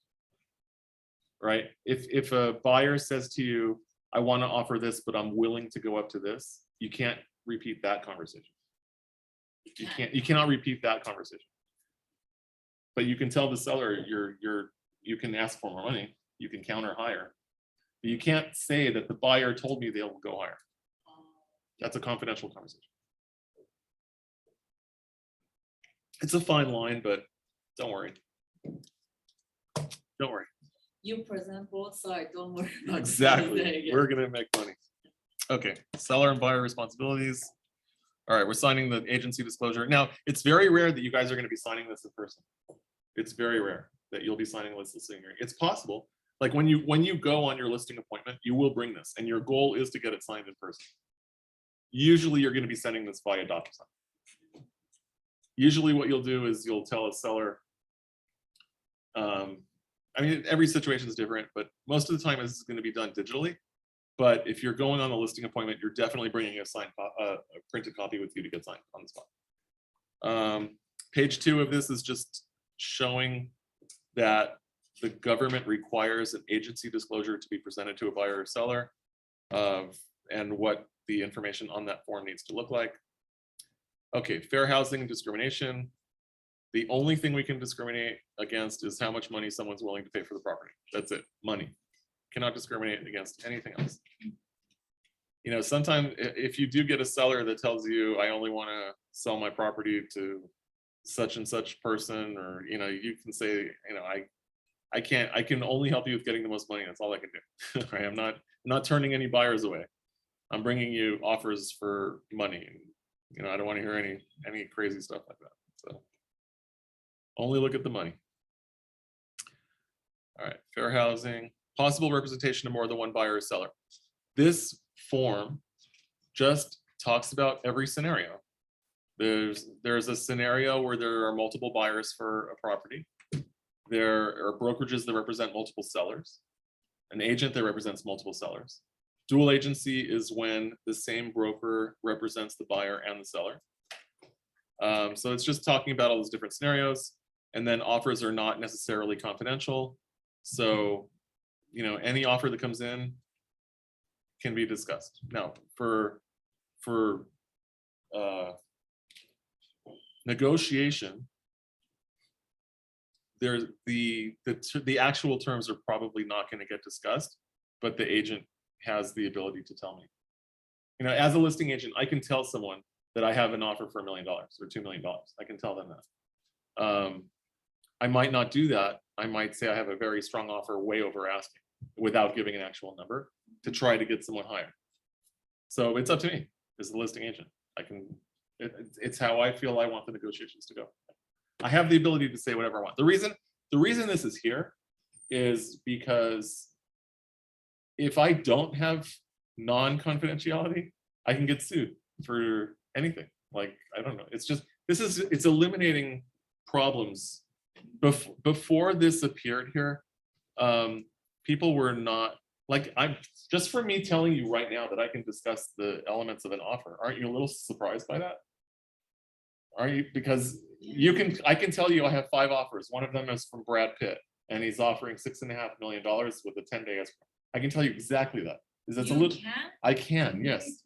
Right? If a buyer says to you, I want to offer this, but I'm willing to go up to this, you can't repeat that conversation. You cannot repeat that conversation. But you can tell the seller you can ask for more money, you can counter higher. But you can't say that the buyer told me they'll go higher. That's a confidential conversation. It's a fine line, but don't worry. Don't worry. You present both sides, don't worry. about Exactly. anything. We're gonna make money. Okay, seller and buyer responsibilities. All right, we're signing the agency disclosure. Now, it's very rare that you guys are gonna be signing this in person. It's very rare that you'll be signing this listing hearing. It's possible. Like when you go on your listing appointment, you will bring this, and your goal is to get it signed in person. Usually, you're gonna be sending this via DocuSign. Usually, what you'll do is you'll tell a seller, I mean, every situation is different, but most of the time this is going to be done digitally. But if you're going on a listing appointment, you're definitely bringing a signed, a printed copy with you to get signed on the spot. Page 2 of this is just showing that the government requires an agency disclosure to be presented to a buyer or seller, and what the information on that form needs to look like. Okay, fair housing and discrimination. The only thing we can discriminate against is how much money someone's willing to pay for the property. That's it, money. Cannot discriminate against anything else. You know, sometimes if you do get a seller that tells you, I only want to sell my property to such and such person, or, you know, you can say, you know, I can only help you with getting the most money. That's all I can do. Right? I'm not turning any buyers away. I'm bringing you offers for money. You know, I don't want to hear any crazy stuff like that. So only look at the money. All right, fair housing, possible representation of more than one buyer or seller. This form just talks about every scenario. There's a scenario where there are multiple buyers for a property. There are brokerages that represent multiple sellers, an agent that represents multiple sellers. Dual agency is when the same broker represents the buyer and the seller. So it's just talking about all those different scenarios. And then offers are not necessarily confidential. So, you know, any offer that comes in can be discussed. Now, for negotiation, there's the actual terms are probably not going to get discussed, but the agent has the ability to tell me. You know, as a listing agent, I can tell someone that I have an offer for $1 million or $2 million. I can tell them that. I might not do that. I might say I have a very strong offer way over asking without giving an actual number to try to get someone higher. So it's up to me as the listing agent. It's how I feel I want the negotiations to go. I have the ability to say whatever I want. The reason this is here is because if I don't have non-confidentiality, I can get sued for anything. Like, I don't know. It's eliminating problems. Before this appeared here, people were not, like, just for me telling you right now that I can discuss the elements of an offer, aren't you a little surprised by that? Are you? Because I can tell you I have 5 offers. One of them is from Brad Pitt, and he's offering $6.5 million with a 10-day escrow. I can tell you exactly that. That's a little. Can? I can, yes.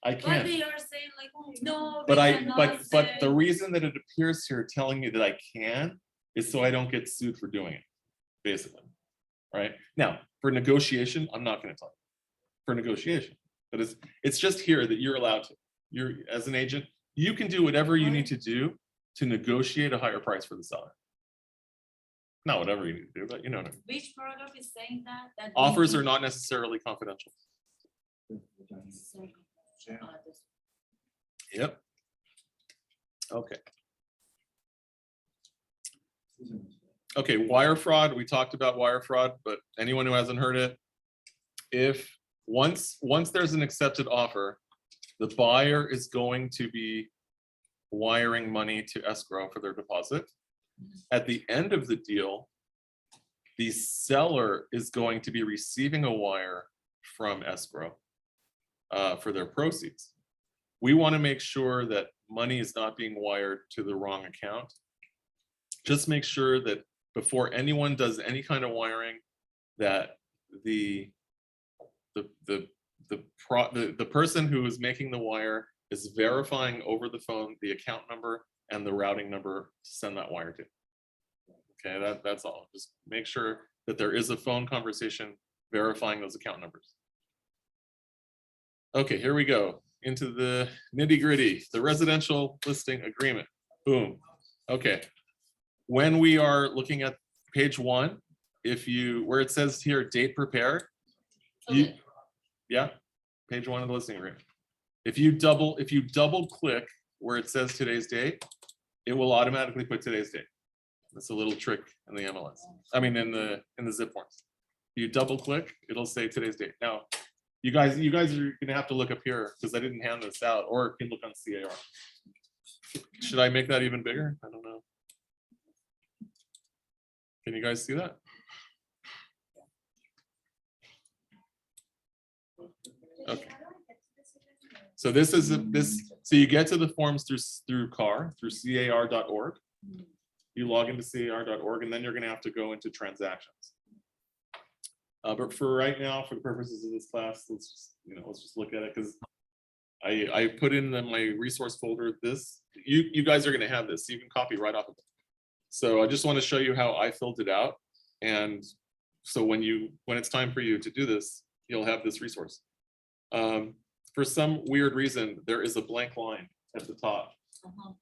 I But can. they are saying like, no. But they cannot but the say. reason that it appears here telling me that I can is so I don't get sued for doing it, basically. Right? Now, for negotiation, I'm not going to tell you. For negotiation. But it's just here that you're allowed to. You're, as an agent, you can do whatever you need to do to negotiate a higher price for the seller. Not whatever you need to do, but you know what I mean. Which paragraph is saying that? That Offers we are not necessarily confidential. Sorry. This- Yep. Okay. Okay, wire fraud, we talked about wire fraud, but anyone who hasn't heard it, if once there's an accepted offer, the buyer is going to be wiring money to escrow for their deposit. At the end of the deal, the seller is going to be receiving a wire from escrow. for their proceeds. We want to make sure that money is not being wired to the wrong account. Just make sure that before anyone does any kind of wiring, that the person who is making the wire is verifying over the phone the account number and the routing number to send that wire to. Okay, that's all. Just make sure that there is a phone conversation verifying those account numbers. Okay, here we go into the nitty gritty, the residential listing agreement. Boom. Okay. When we are looking at page 1, where it says here, date prepared, Okay. yeah, page 1 of the listing agreement. If you double click where it says today's date, it will automatically put today's date. That's a little trick in the MLS. I mean, in the zip forms. You double click, it'll say today's date. Now, you guys are gonna have to look up here because I didn't hand this out, or you can look on CAR. Should I make that even bigger? I don't know. Can you guys see that? Okay. So this is so you get to the forms through car.org. You log into car.org, and then you're going to have to go into transactions. But for right now, for the purposes of this class, let's just look at it, because I put in my resource folder. You guys are going to have this. So you can copy right off of it. So I just want to show you how I filled it out, and so when it's time for you to do this, you'll have this resource. For some weird reason, there is a blank line at the top.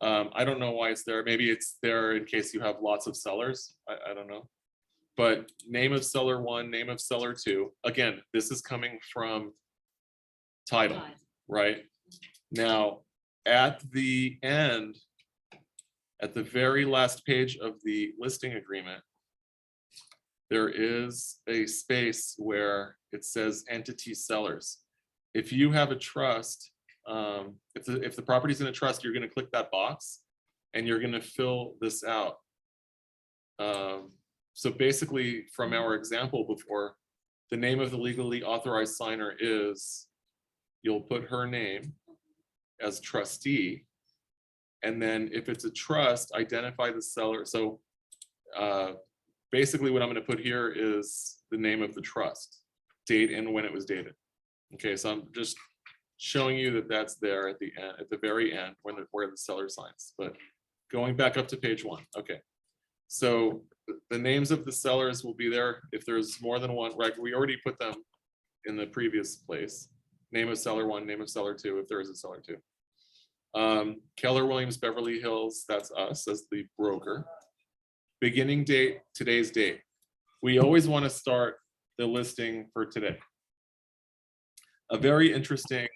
I don't know why it's there. Maybe it's there in case you have lots of sellers. I don't know. But name of seller 1, name of seller 2. Again, this is coming from title, right? Now, at the end, at the very last page of the listing agreement, there is a space where it says entity sellers. If you have a trust, if the property's in a trust, you're going to click that box and you're going to fill this out. So basically, from our example before, the name of the legally authorized signer is, you'll put her name as trustee. And then if it's a trust, identify the seller. So basically what I'm going to put here is the name of the trust, date and when it was dated. Okay, so I'm just showing you that that's there at the end, at the very end, where the seller signs. But going back up to page 1. Okay, so the names of the sellers will be there if there's more than one. Right, we already put them in the previous place. Name of seller 1, name of seller 2, if there is a seller 2. Keller Williams Beverly Hills, that's us as the broker. Beginning date, today's date. We always want to start the listing for today. A very interesting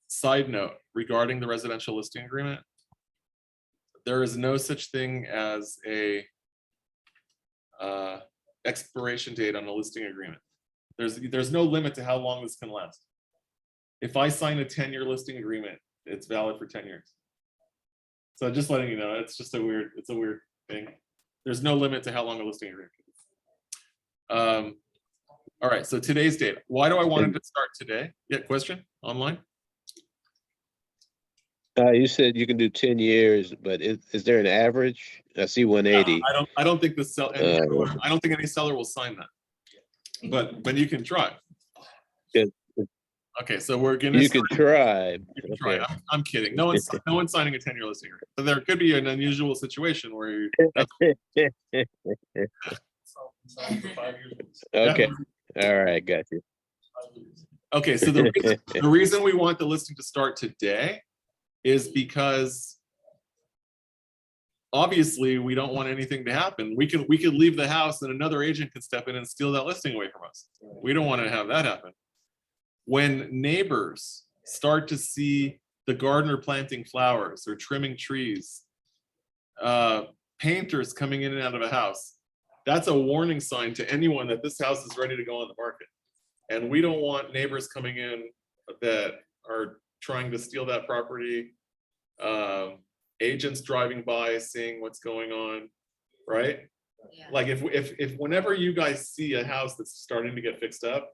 side note regarding the residential listing agreement. There is no such thing as a expiration date on a listing agreement. There's no limit to how long this can last. If I sign a 10-year listing agreement, it's valid for 10 years. So just letting you know, it's a weird thing. There's no limit to how long a listing agreement can be. All right, so today's date. Why do I want it to start today? Yeah, question online? You said you can do 10 years, but is there an average? I see 180. I don't think I don't think any seller will sign that. But you can try. Good. Okay, so we're gonna. You can try. You can try. I'm kidding. No one's signing a 10-year listing agreement. So there could be an unusual situation where you. Okay. All right, got you. Okay, so the reason we want the listing to start today is because obviously we don't want anything to happen. We could leave the house and another agent can step in and steal that listing away from us. We don't want to have that happen. When neighbors start to see the gardener planting flowers or trimming trees, painters coming in and out of a house, that's a warning sign to anyone that this house is ready to go on the market. And we don't want neighbors coming in that are trying to steal that property, agents driving by, seeing what's going on, right? Yeah. Like if whenever you guys see a house that's starting to get fixed up,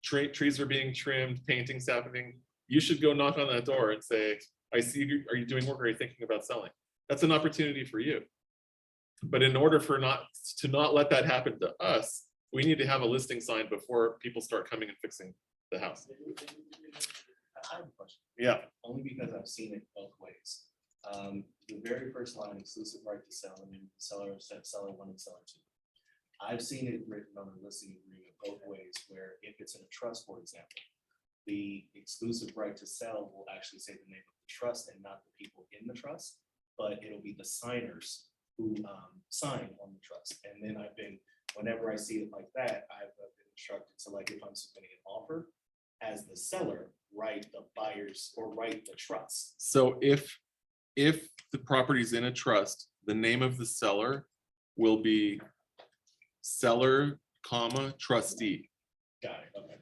trees are being trimmed, painting's happening, you should go knock on that door and say, I see you, are you doing work? Are you thinking about selling? That's an opportunity for you. But in order for not let that happen to us, we need to have a listing sign before people start coming and fixing the house. I have a question, Yeah, only because I've seen it both ways. The very first line, exclusive right to sell, and then the seller said seller one and seller two. I've seen it written on a listing agreement both ways, where if it's in a trust, for example, the exclusive right to sell will actually say the name of the trust and not the people in the trust, but it'll be the signers who sign on the trust. And then whenever I see it like that, I've been instructed to, like, if I'm submitting an offer, as the seller, write the buyers or write the trust. so if the property's in a trust, the name of the seller will be seller, comma, trustee. Got it, okay.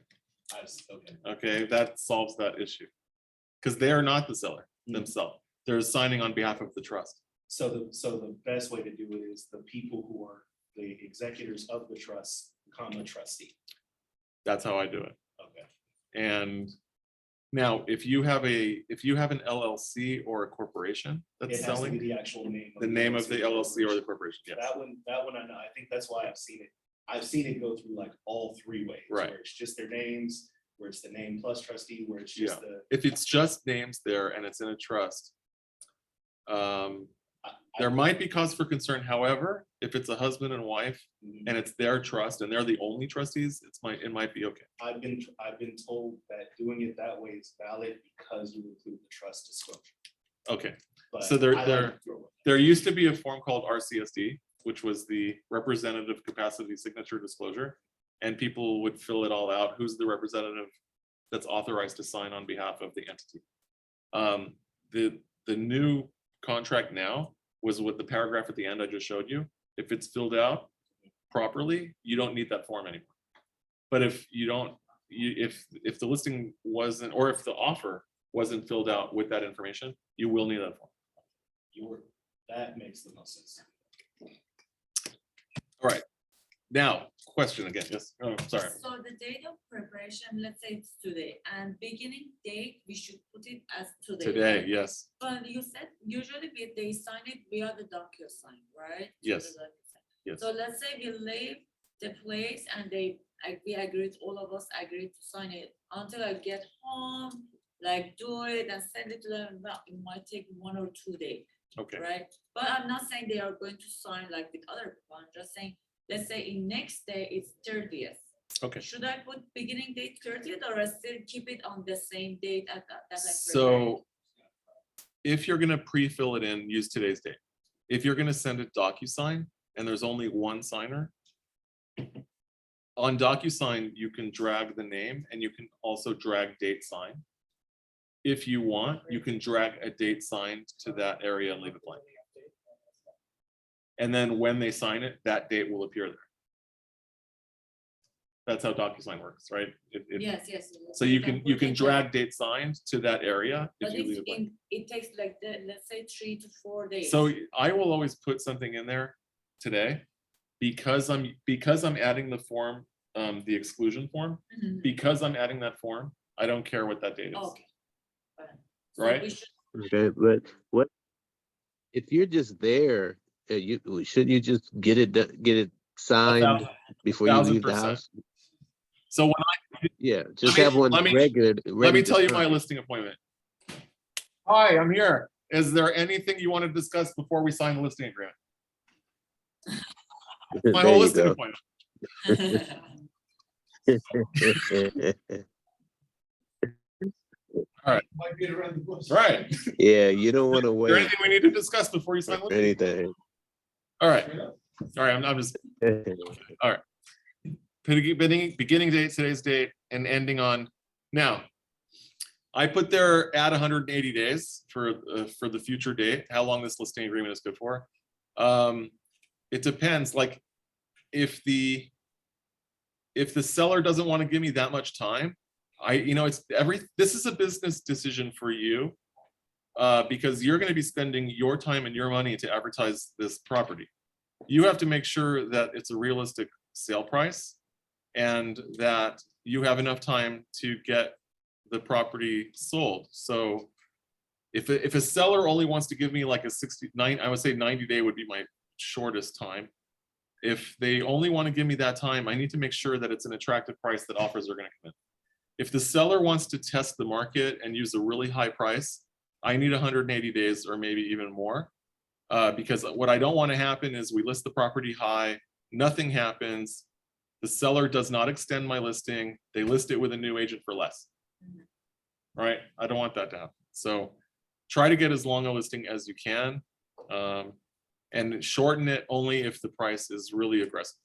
Okay. Okay, that solves that issue. Because they are not the seller Mhm. themselves. They're signing on behalf of the trust. So the best way to do it is the people who are the executors of the trust, comma, trustee. That's how I do it. Okay. And now, if you have an LLC or a corporation It that's has to be selling, the actual name. the name of the LLC or the corporation, yes. That one I know. I think that's why I've seen it. I've seen it go through like all three ways. Right. Where it's just their names, where it's the name plus trustee, where it's just Yeah. the. If it's just names there and it's in a trust, there might be cause for concern. However, if it's a husband and wife and it's their trust and they're the only trustees, it might be okay. I've been told that doing it that way is valid because you include the trust disclosure. Okay, But so there used to be a form called RCSD, which was the representative capacity signature disclosure. And people would fill it all out. Who's the representative that's authorized to sign on behalf of the entity? The new contract now was with the paragraph at the end I just showed you. If it's filled out properly, you don't need that form anymore. But if you don't, if the listing wasn't, or if the offer wasn't filled out with that information, you will need that form. That makes the most sense. All right. Now, question again. Yes. Oh, sorry. So the date of preparation, let's say it's today, and beginning date, we should put it as today. Today, right? yes. But you said usually they sign it via the DocuSign, right? Yes. Through the DocuSign. Yes. So let's say we leave the place and we agreed, all of us agreed to sign it until I get home, like do it and send it to them. Well, it might take 1 or 2 days, Okay. right? But I'm not saying they are going to sign like with other people. I'm just saying, let's say in next day it's 30th. Okay. Should I put beginning date 30th or I still keep it on the same date at that I prepared? So if you're gonna pre-fill it in, use today's date. If you're gonna send it DocuSign and there's only one signer, on DocuSign, you can drag the name and you can also drag date sign. If you want, you can drag a date signed to that area and leave it blank. And then when they sign it, that date will appear there. That's how DocuSign works, right? Yes. So you can put it drag date signed to that area if But you leave it blank. it takes like, let's say 3 to 4 days. So I will always put something in there today because I'm adding the form, the exclusion form, Mhm. because I'm adding that form, I don't care what that date is. Okay. Fine. So Right? we should- Okay, but what, if you're just there, shouldn't you just get it signed before you leave the 1000%. house? So when Yeah, just me- have one let me- regular. let me ready to tell you my sign. listing appointment. Hi, I'm here. Is there anything you want to discuss before we sign the listing agreement? My There whole you listing go. appointment. Right. Is Yeah, you don't want to there wait anything we need to discuss before you sign the for listing? anything. All right. Sorry, I'm just beginning date, today's date, and ending on now. I put there at 180 days for the future date, how long this listing agreement is good for. It depends, like if the seller doesn't want to give me that much time, this is a business decision for you, because you're going to be spending your time and your money to advertise this property. You have to make sure that it's a realistic sale price and that you have enough time to get the property sold. So if a seller only wants to give me like a 69, I would say 90-day would be my shortest time. If they only want to give me that time, I need to make sure that it's an attractive price that offers are going to come in. If the seller wants to test the market and use a really high price, I need 180 days or maybe even more. Because what I don't want to happen is we list the property high, nothing happens. The seller does not extend my listing. They list it with a new agent for less. Right? I don't want that to happen. So try to get as long a listing as you can. And shorten it only if the price is really aggressive.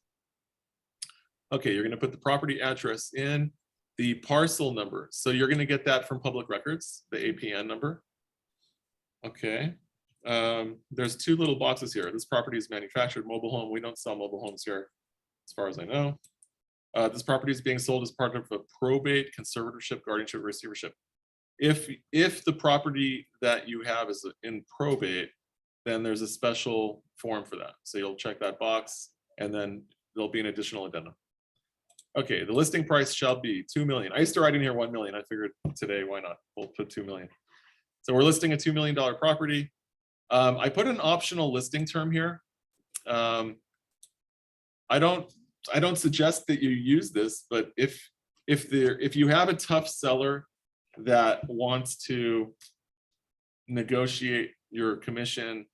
Okay, you're going to put the property address in, the parcel number. So you're going to get that from public records, the APN number. Okay. There's two little boxes here. This property is manufactured mobile home. We don't sell mobile homes here, as far as I know. This property is being sold as part of a probate, conservatorship, guardianship, receivership. If the property that you have is in probate, then there's a special form for that. So you'll check that box and then there'll be an additional addendum. Okay, the listing price shall be 2 million. I used to write in here 1 million. I figured today, why not? We'll put 2 million. So we're listing a $2 million property. I put an optional listing term here. I don't suggest that you use this, but if you have a tough seller that wants to negotiate your commission,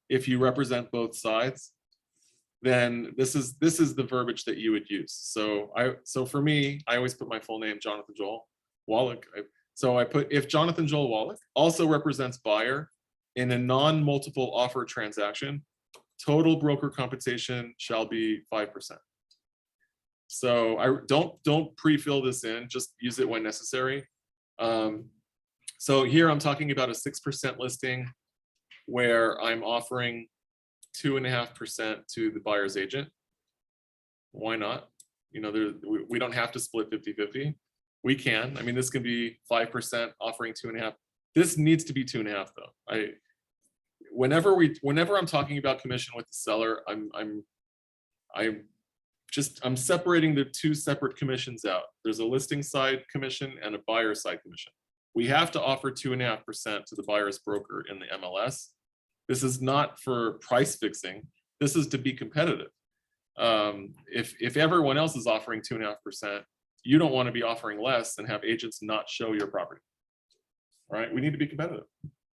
if you represent both sides, then this is the verbiage that you would use. So for me, I always put my full name, Jonathan Joel Wallack. So I put, if Jonathan Joel Wallack also represents buyer in a non-multiple offer transaction, total broker compensation shall be 5%. So I don't pre-fill this in, just use it when necessary. So here I'm talking about a 6% listing where I'm offering 2.5% to the buyer's agent. Why not? You know, we don't have to split 50-50. We can. I mean, this can be 5% offering 2.5. This needs to be 2.5 though. Whenever I'm talking about commission with the seller, I'm separating the two separate commissions out. There's a listing side commission and a buyer side commission. We have to offer 2.5% to the buyer's broker in the MLS. This is not for price fixing. This is to be competitive. If everyone else is offering 2.5%, you don't want to be offering less and have agents not show your property. All right, we need to be competitive.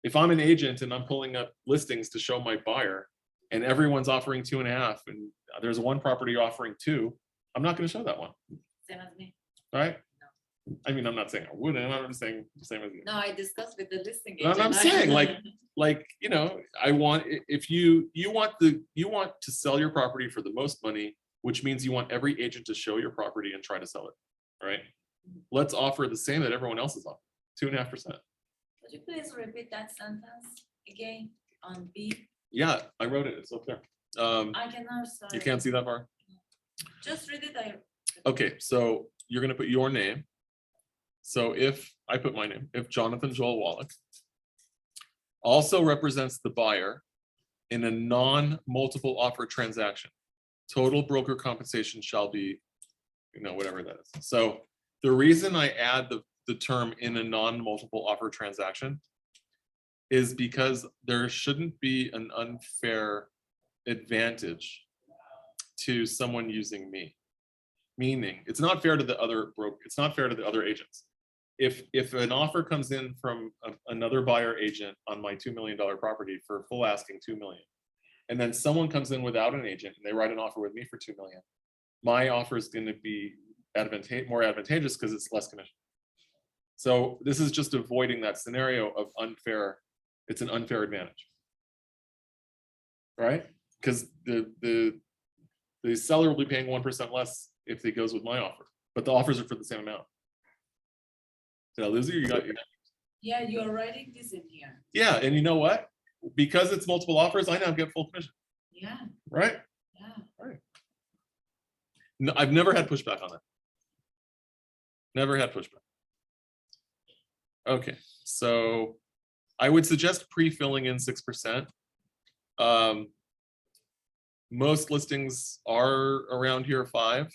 If I'm an agent and I'm pulling up listings to show my buyer and everyone's offering 2.5 and there's one property offering 2, I'm not going to show that one. Same as me. All right. I mean, I'm not saying I wouldn't. I'm just saying the same as you. No, I discussed with the listing No, agent. I'm saying like, you know, I want, if you want to sell your property for the most money, which means you want every agent to show your property and try to sell it. All right. Let's offer the same that everyone else is offering, 2.5%. Would you please repeat that sentence again on B? Yeah, I wrote it. It's up there. I cannot. Sorry. You can't see that far? Just read it. Okay, so you're gonna put your name. So if I put my name, if Jonathan Joel Wallack also represents the buyer in a non-multiple offer transaction, total broker compensation shall be, you know, whatever that is. So the reason I add the term in a non-multiple offer transaction is because there shouldn't be an unfair advantage to someone using me. Meaning, it's not fair to the other broker. It's not fair to the other agents. If an offer comes in from another buyer agent on my $2 million property for full asking 2 million, and then someone comes in without an agent and they write an offer with me for 2 million, my offer is going to be more advantageous because it's less commission. So this is just avoiding that scenario of unfair. It's an unfair advantage, right? Because the seller will be paying 1% less if it goes with my offer, but the offers are for the same amount. Did I lose you? You got. Yeah, you're writing this in here. Yeah, and you know what? Because it's multiple offers, I now get full commission. Yeah, Right? yeah. Right. No, I've never had pushback on that. Never had pushback. Okay, so I would suggest pre-filling in 6%. Most listings are around here 5.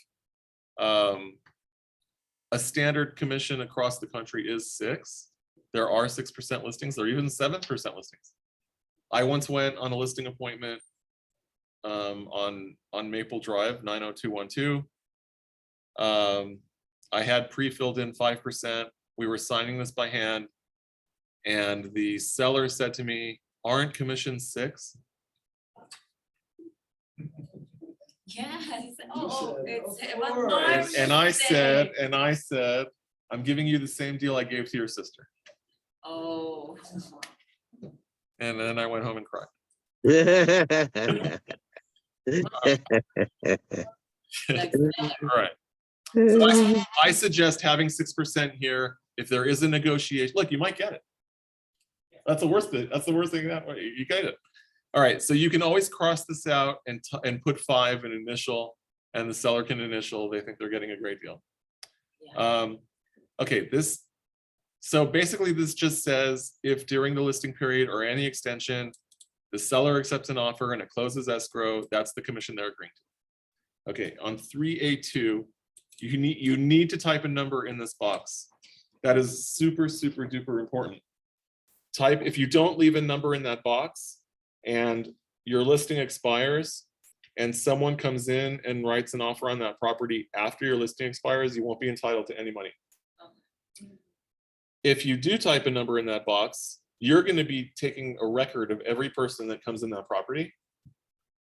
a standard commission across the country is 6. There are 6% listings, or even 7% listings. I once went on a listing appointment on Maple Drive, 90212. I had pre-filled in 5%. We were signing this by hand. And the seller said to me, "Aren't commissions 6?" Yes, You oh, said, it's "Of about course." March And I said, today. "I'm giving you the same deal I gave to your sister." Oh. And then I went home and cried. Like, All right. So I suggest having 6% here. If there is a negotiation, look, you might get it. That's the worst thing. That's the worst thing that way. You get it. All right. So you can always cross this out and put 5 in initial, and the seller can initial. They think they're getting a great deal. yeah. Okay. So basically this just says if during the listing period or any extension, the seller accepts an offer and it closes escrow, that's the commission they're agreeing to. Okay, on 3A2, you need to type a number in this box. That is super, super duper important. If you don't leave a number in that box and your listing expires and someone comes in and writes an offer on that property after your listing expires, you won't be entitled to any money. If you do type a number in that box, you're going to be taking a record of every person that comes in that property,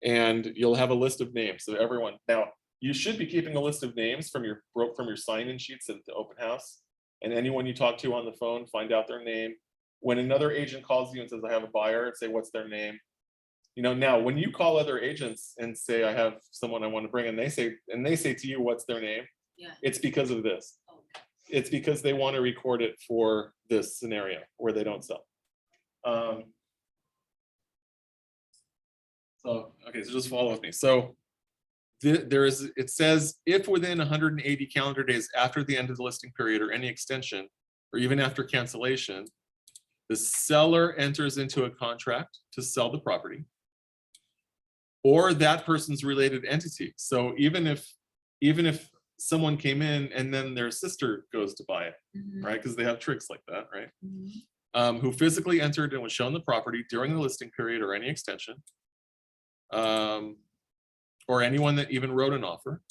and you'll have a list of names of everyone. Now, you should be keeping a list of names from your sign-in sheets at the open house, and anyone you talk to on the phone, find out their name. When another agent calls you and says, "I have a buyer," say, "What's their name?" Now when you call other agents and say, "I have someone I want to bring," and they say to you, "What's their name?" Yeah. It's because of this. Okay. It's because they want to record it for this scenario where they don't sell. Okay, so just follow with me. So it says if within 180 calendar days after the end of the listing period or any extension, or even after cancellation, the seller enters into a contract to sell the property, or that person's related entity. So even if someone came in and then their sister goes to buy it, Mhm, right? Because they have tricks like that, right? mhm. Who physically entered and was shown the property during the listing period or any extension, or anyone that even wrote an offer.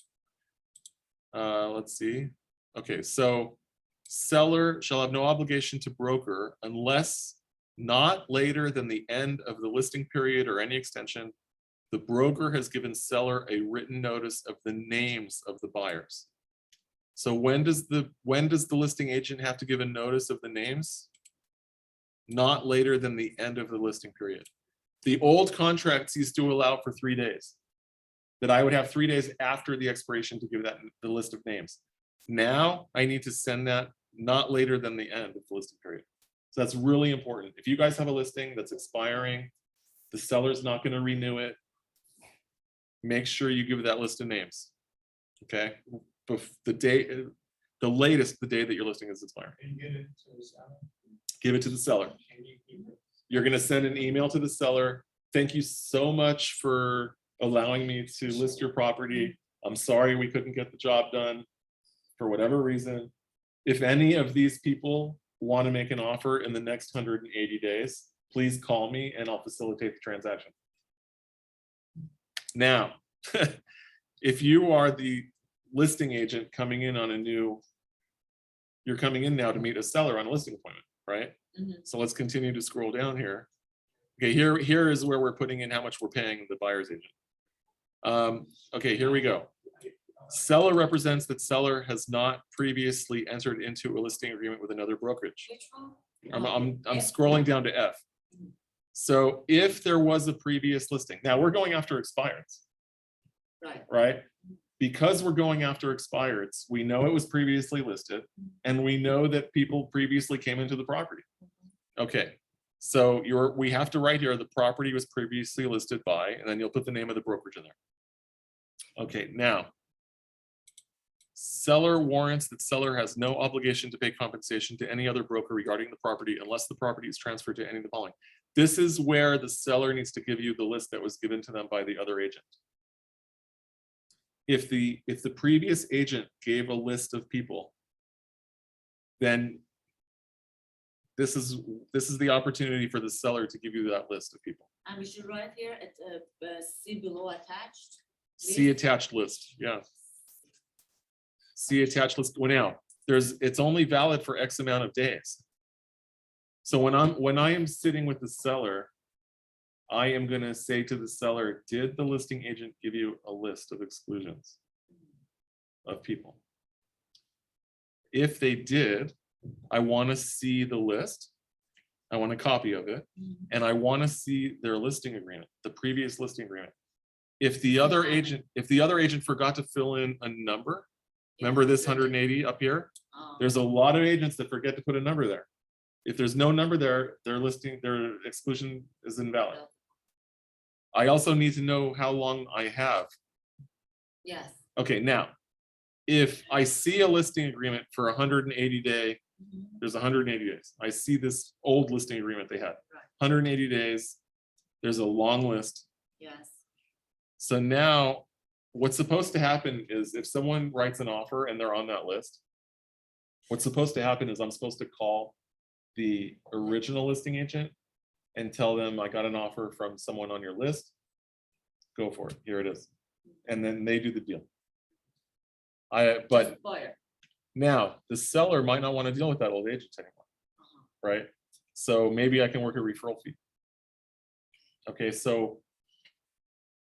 Let's see. Okay, so seller shall have no obligation to broker unless not later than the end of the listing period or any extension, the broker has given seller a written notice of the names of the buyers. So when does the listing agent have to give a notice of the names? Not later than the end of the listing period. The old contracts used to allow for 3 days. That I would have 3 days after the expiration to give that the list of names. Now I need to send that not later than the end of the listing period. So that's really important. If you guys have a listing that's expiring, the seller's not going to renew it, make sure you give that list of names. Okay, the latest the day that your listing is expiring. Give it to the seller. You're going to send an email to the seller. Thank you so much for allowing me to list your property. I'm sorry we couldn't get the job done for whatever reason. If any of these people want to make an offer in the next 180 days, please call me and I'll facilitate the transaction. Now, if you are the listing agent coming in on you're coming in now to meet a seller on a listing appointment, right? Mhm. So let's continue to scroll down here. Okay, here is where we're putting in how much we're paying the buyer's agent. Okay, here we go. Seller represents that seller has not previously entered into a listing agreement with another brokerage. Which one? I'm F? scrolling down to F. So if there was a previous listing, now we're going after expireds, Right. right? Because we're going after expireds, we know it was previously listed and we know that people previously came into the property. Okay, so we have to write here the property was previously listed by, and then you'll put the name of the brokerage in there. Okay, now seller warrants that seller has no obligation to pay compensation to any other broker regarding the property unless the property is transferred to any of the following. This is where the seller needs to give you the list that was given to them by the other agent. If the previous agent gave a list of people then this is the opportunity for the seller to give you that list of people. And we should write here at see below attached. See list. attached list, yeah. See attached list. Well, now, it's only valid for X amount of days. So when I am sitting with the seller, I am gonna say to the seller, did the listing agent give you a list of exclusions of people? If they did, I wanna see the list. I want a copy of it, Mhm. and I wanna see their listing agreement, the previous listing agreement. If the other agent forgot to fill in a number, remember this 180 up here? There's a lot of agents that forget to put a number there. If there's no number there, their exclusion is invalid. I also need to know how long I have. Yes. Okay, now, if I see a listing agreement for 180 day, Mhm. there's 180 days. I see this old listing agreement they had. 180 days, there's a long list. Yes. So now, what's supposed to happen is if someone writes an offer and they're on that list, what's supposed to happen is I'm supposed to call the original listing agent and tell them I got an offer from someone on your list. Go for it. Here it is. And then they do the deal. But Just buyer. now the seller might not want to deal with that old agent anymore, right? So maybe I can work a referral fee. Okay, so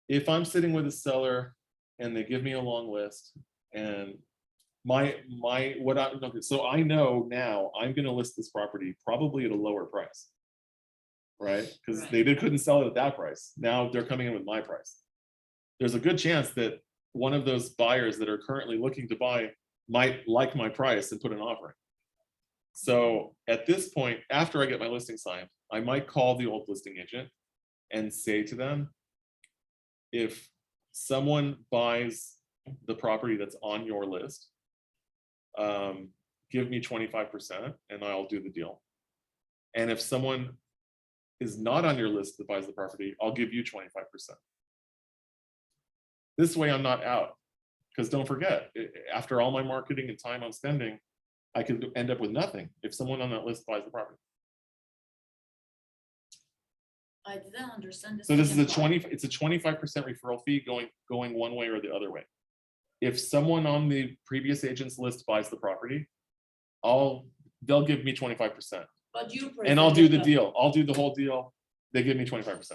if I'm sitting with a seller and they give me a long list and so I know now I'm gonna list this property probably at a lower price. Right? Because Right. they couldn't sell it at that price. Now they're coming in with my price. There's a good chance that one of those buyers that are currently looking to buy might like my price and put an offer in. So at this point, after I get my listing signed, I might call the old listing agent and say to them, if someone buys the property that's on your list, give me 25% and I'll do the deal. And if someone is not on your list that buys the property, I'll give you 25%. This way I'm not out. Because don't forget, after all my marketing and time I'm spending, I could end up with nothing if someone on that list buys the property. I didn't understand this. So this is second part. it's a 25% referral fee going one way or the other way. If someone on the previous agent's list buys the property, they'll give me 25%. But you. And I'll do the presented deal. I'll do the whole deal. They give me 25%.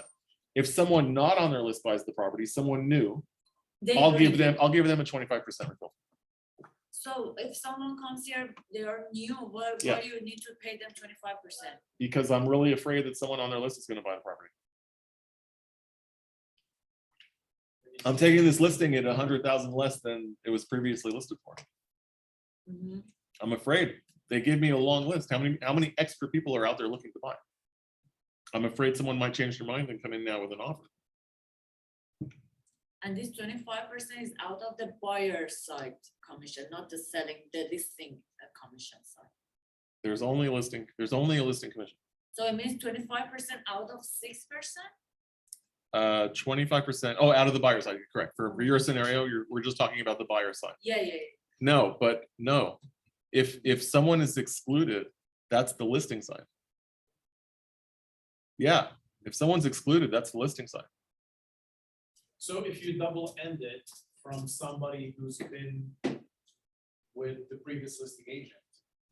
If someone not on their list buys the property, someone new, They I'll already give them did. a 25% referral. So if someone comes here, they are new, why Yeah. do you need to pay them 25%? Because I'm really afraid that someone on their list is gonna buy the property. I'm taking this listing at 100,000 less than it was previously listed for. Mhm. I'm afraid. They give me a long list. How many extra people are out there looking to buy? I'm afraid someone might change their mind and come in now with an offer. And this 25% is out of the buyer side commission, not the listing commission side. There's only a listing commission. So it means 25% out of 6%? 25%, out of the buyer side, you're correct. For your scenario, we're just talking about the buyer side. Yeah. No, but no. If someone is excluded, that's the listing side. Yeah, if someone's excluded, that's the listing side. So if you double end it from somebody who's been with the previous listing agent,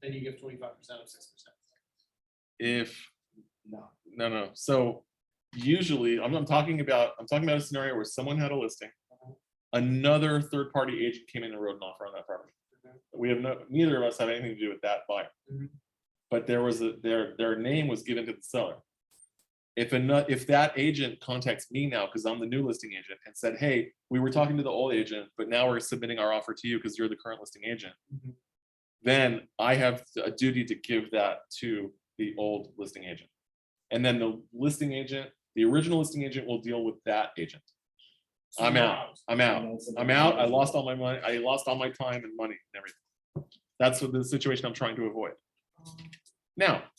then you give 25% of 6%. No. So usually, I'm talking about a scenario where someone had a listing. Another third-party agent came in and wrote an offer on that property. Neither of us have anything to do with that buyer. Mhm. But their name was given to the seller. If that agent contacts me now, because I'm the new listing agent, and said, hey, we were talking to the old agent, but now we're submitting our offer to you because you're the current listing agent, Mhm. then I have a duty to give that to the old listing agent. And then the original listing agent will deal with that agent. So I'm you're out. I lost all my money. I lost all my time and money and everything. That's what the situation I'm trying to avoid. Now,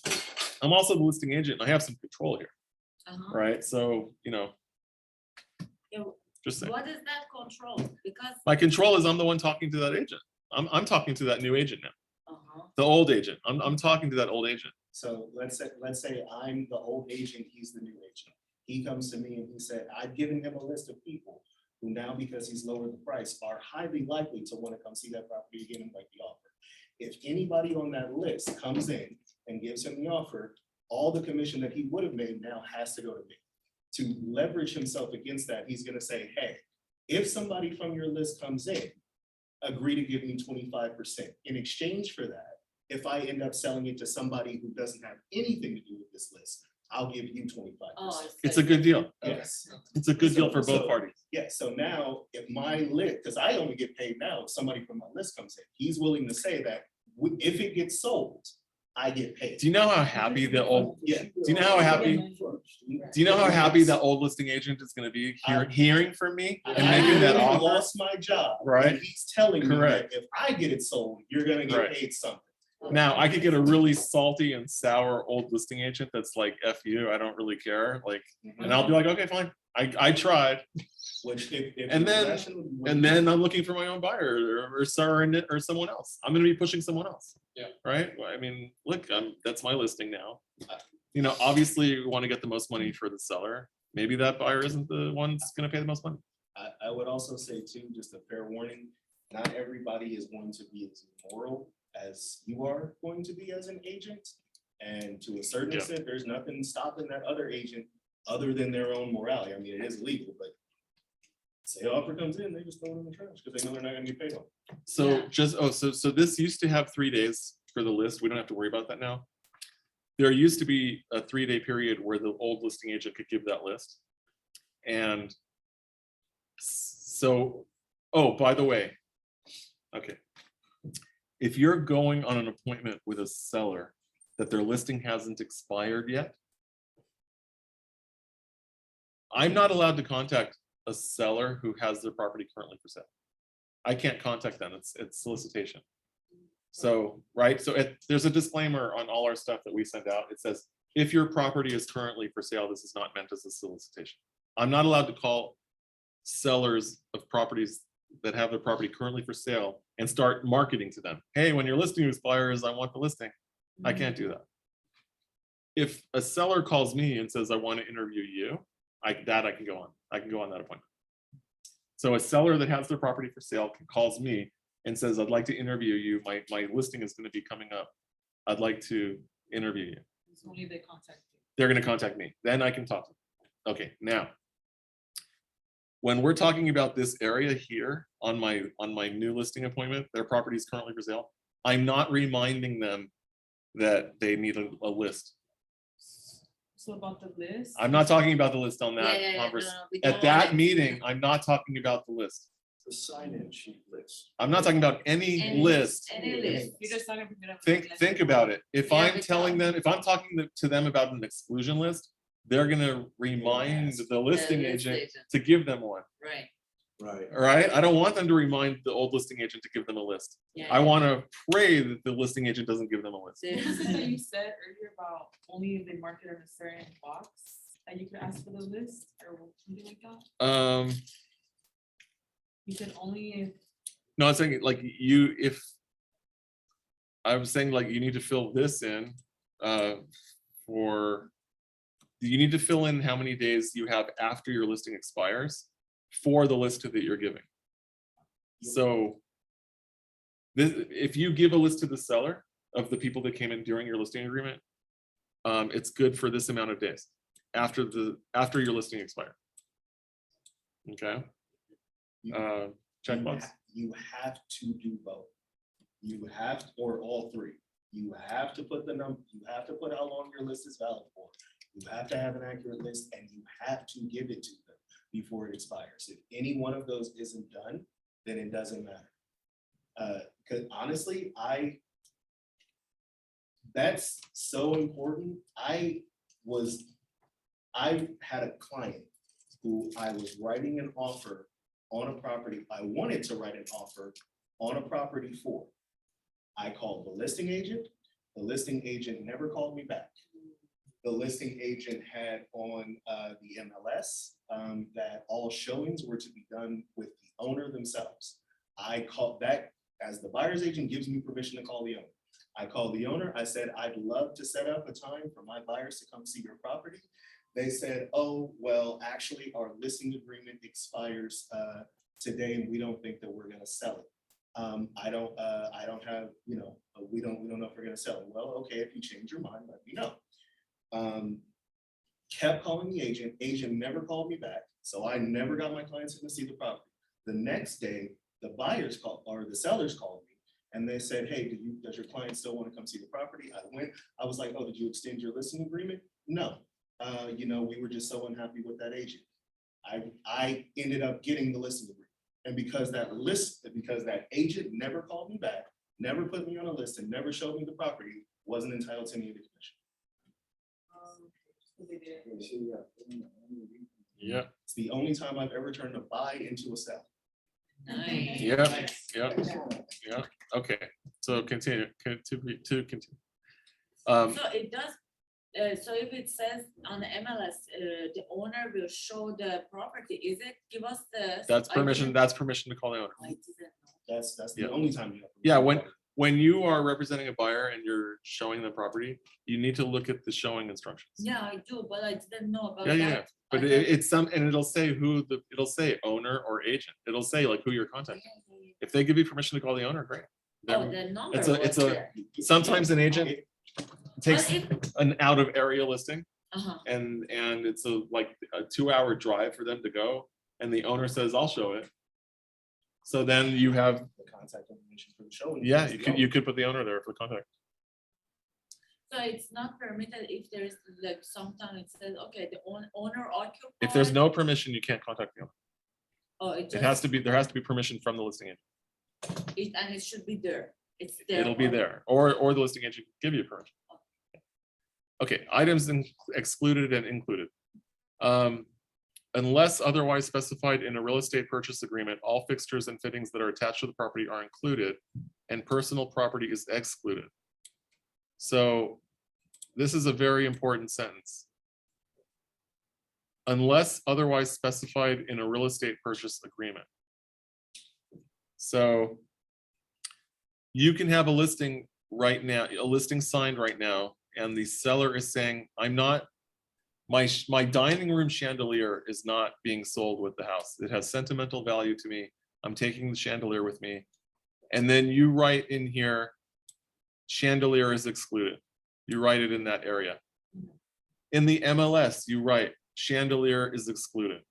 I'm also the listing agent and I have some control here, Uh-huh. right? So, Yeah, just saying. what is that control? Because, My control is I'm the one talking to that agent. I'm talking to that new agent now. uh-huh. The old agent. I'm talking to that old agent. So let's say I'm the old agent, he's the new agent. He comes to me and he said, I've given him a list of people who now, because he's lowered the price, are highly likely to want to come see that property again and write the offer. If anybody on that list comes in and gives him the offer, all the commission that he would have made now has to go to me. To leverage himself against that, he's gonna say, hey, if somebody from your list comes in, agree to give me 25%. In exchange for that, if I end up selling it to somebody who doesn't have anything to do with this list, I'll give you 25%. Oh, It's a good deal. Yes. It's a good deal for both So- parties. Yeah, so now if my list, because I only get paid now if somebody from my list comes in, he's willing to say that if it gets sold, I get paid. Do you know how happy the old, Yeah. do you know how happy, do you know how happy that old listing agent is gonna be hearing from me and I making that literally offer? lost my job. Right. And he's telling me that Correct. if I get it sold, you're gonna get Right. paid something. Now, I could get a really salty and sour old listing agent that's like, F you, I don't really care, like, and I'll be like, okay, fine, I tried. Which if. And you're then- rational, you And wouldn't- then I'm looking for my own buyer or someone else. I'm gonna be pushing someone else. Yeah. Right? Well, I mean, look, that's my listing now. You know, obviously we want to get the most money for the seller. Maybe that buyer isn't the one that's gonna pay the most money. I would also say too, just a fair warning, not everybody is going to be as moral as you are going to be as an agent. And to a certain Yeah. extent, there's nothing stopping that other agent other than their own morality. I mean, it is legal, but say offer comes in, they just throw it in the trash because they know they're not gonna get paid on it. So Yeah. just, so this used to have 3 days for the list. We don't have to worry about that now. There used to be a 3-day period where the old listing agent could give that list. And so, oh, by the way, okay. If you're going on an appointment with a seller that their listing hasn't expired yet, I'm not allowed to contact a seller who has their property currently for sale. I can't contact them. It's solicitation. So, right, so there's a disclaimer on all our stuff that we send out. It says, if your property is currently for sale, this is not meant as a solicitation. I'm not allowed to call sellers of properties that have their property currently for sale and start marketing to them. Hey, when your listing expires, I want the listing. I can't do that. If a seller calls me and says, I want to interview you, I can go on. I can go on that appointment. So a seller that has their property for sale calls me and says, I'd like to interview you. My listing is going to be coming up. I'd like to interview you. It's only they contact you. They're going to contact me. Then I can talk to them. Okay, now, when we're talking about this area here on my new listing appointment, their property is currently for sale. I'm not reminding them that they need a list. So about the list? I'm not talking about the list on Yeah, that yeah, yeah, no, conversation. no, we don't At that want it. meeting, I'm not talking about the list. The sign-in sheet list. I'm not talking about any Any list. Any list. You just sign up. and Think about it. If Yeah, I'm but telling no. them, if I'm talking to them about an exclusion list, they're gonna remind Yes. the listing list agent agent. to give them one. Right, Right. All right? I don't want them to remind the old listing agent to give them a list. yeah. I want to pray that the listing agent doesn't give them a list. Yeah. What was it that you said earlier about only if they mark it on a certain box that you could ask for the list or something like that? You said only if, No, I'm saying like I was saying like you need to fill this in you need to fill in how many days you have after your listing expires for the list that you're giving. So if you give a list to the seller of the people that came in during your listing agreement, it's good for this amount of days after your listing expired. Okay. Checkbox. You have to do both. You have, or all three. You have to put the number, you have to put how long your list is valid for. You have to have an accurate list and you have to give it to them before it expires. If any one of those isn't done, then it doesn't matter. Because honestly, that's so important. I had a client who I was writing an offer on a property. I wanted to write an offer on a property for. I called the listing agent. The listing agent never called me back. The listing agent had on the MLS that all showings were to be done with the owner themselves. I called that as the buyer's agent gives me permission to call the owner. I called the owner. I said, I'd love to set up a time for my buyers to come see your property. They said, oh, well, actually, our listing agreement expires today, and we don't think that we're gonna sell it. I don't have, we don't know if we're gonna sell it. Well, okay, if you change your mind, let me know. Kept calling the agent never called me back, so I never got my clients in to see the property. The next day, the buyers called, or the sellers called me, and they said, hey, does your client still want to come see the property? I went, I was like, oh, did you extend your listing agreement? No. We were just so unhappy with that agent. I ended up getting the listing agreement. And because that agent never called me back, never put me on a list, and never showed me the property, wasn't entitled to any of the commission. Yeah, It's the only time I've ever turned a buy into a sell. Nice. yeah, yeah. Okay, so continue, to continue. So it does, so if it says on the MLS, the owner will show the property, is it, give us the. That's I permission, didn't- that's permission to call the owner. I didn't know. That's Yeah. the only time you have. Yeah, when you are representing a buyer and you're showing the property, you need to look at the showing instructions. Yeah, I do, but I didn't know about Yeah, that. yeah, but I it's some, and it'll say it'll say owner or agent. It'll say like who you're contacting. If they give you permission to call the owner, great. Oh, Then the number it's was a- there. sometimes an agent takes But if- an out of area listing Uh-huh. and it's like a 2-hour drive for them to go, and the owner says, I'll show it. So then you have, The contact information for the showing. yeah, is you the could owner. put the owner there for contact. So it's not permitted if there's like sometimes it says, okay, the owner occupied. If there's no permission, you can't contact the owner. Oh, it It just, has to be, there has to be permission from the listing agent. and it should be there. It's there. It'll be there, or the listing agent can give you permission. Okay, items excluded and included. Unless otherwise specified in a real estate purchase agreement, all fixtures and fittings that are attached to the property are included and personal property is excluded. So this is a very important sentence. Unless otherwise specified in a real estate purchase agreement. So you can have a listing right now, a listing signed right now, and the seller is saying, I'm not, my dining room chandelier is not being sold with the house. It has sentimental value to me. I'm taking the chandelier with me. And then you write in here, chandelier is excluded. You write it in that area. In the MLS, you write chandelier is excluded.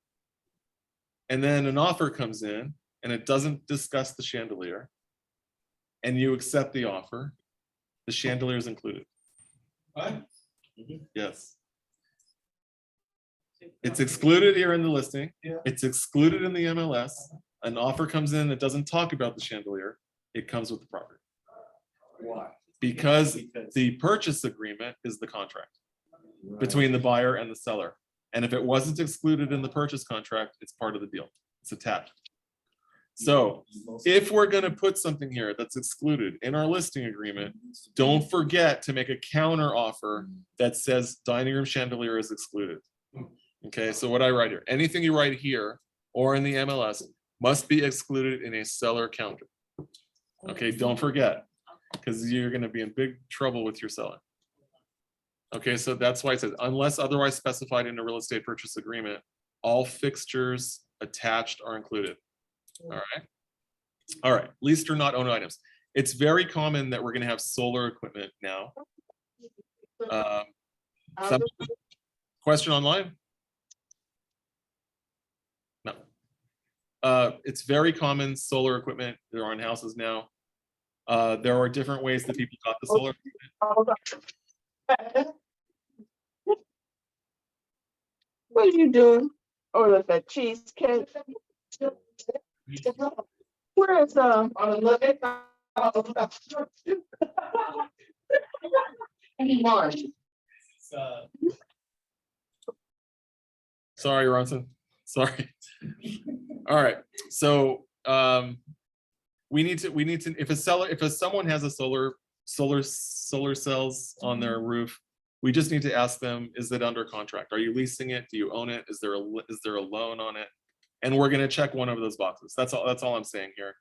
And then an offer comes in and it doesn't discuss the chandelier. And you accept the offer, the chandelier is included. What? Yes. It's excluded here in the listing. Yeah. It's excluded in the MLS. An offer comes in that doesn't talk about the chandelier. It comes with the property. Why? Because the purchase agreement is the contract between the buyer and the seller. And if it wasn't excluded in the purchase contract, it's part of the deal. It's attached. So if we're gonna put something here that's excluded in our listing agreement, don't forget to make a counter offer that says dining room chandelier is excluded. Okay, so what I write here, anything you write here or in the MLS must be excluded in a seller counter. Okay, don't forget, because you're gonna be in big trouble with your seller. Okay, so that's why it says, unless otherwise specified in a real estate purchase agreement, all fixtures attached are included. All right, leased or not owned items. It's very common that we're gonna have solar equipment now. Some- Question online? No. It's very common, solar equipment, they're on houses now. There are different ways that people got the solar. What are you doing? Oh, look, that cheesecake. Where is, It's, Sorry, Ronson, sorry. All right, so we need to, if someone has a solar cells on their roof, we just need to ask them, is it under contract? Are you leasing it? Do you own it? Is there a loan on it? And we're gonna check one of those boxes. That's all I'm saying here.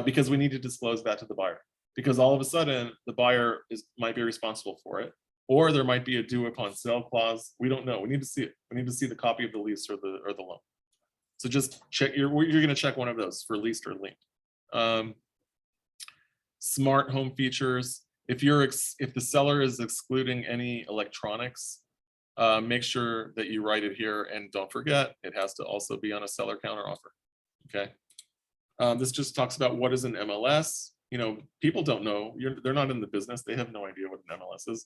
Because we need to disclose that to the buyer. because all of a sudden the buyer might be responsible for it, or there might be a due upon sale clause. We don't know. We need to see it. We need to see the copy of the lease or the loan. So just check, you're gonna check one of those for leased or linked. Smart home features. If the seller is excluding any electronics, make sure that you write it here, and don't forget, it has to also be on a seller counter offer. Okay. This just talks about what is an MLS. You know, people don't know. They're not in the business. They have no idea what an MLS is.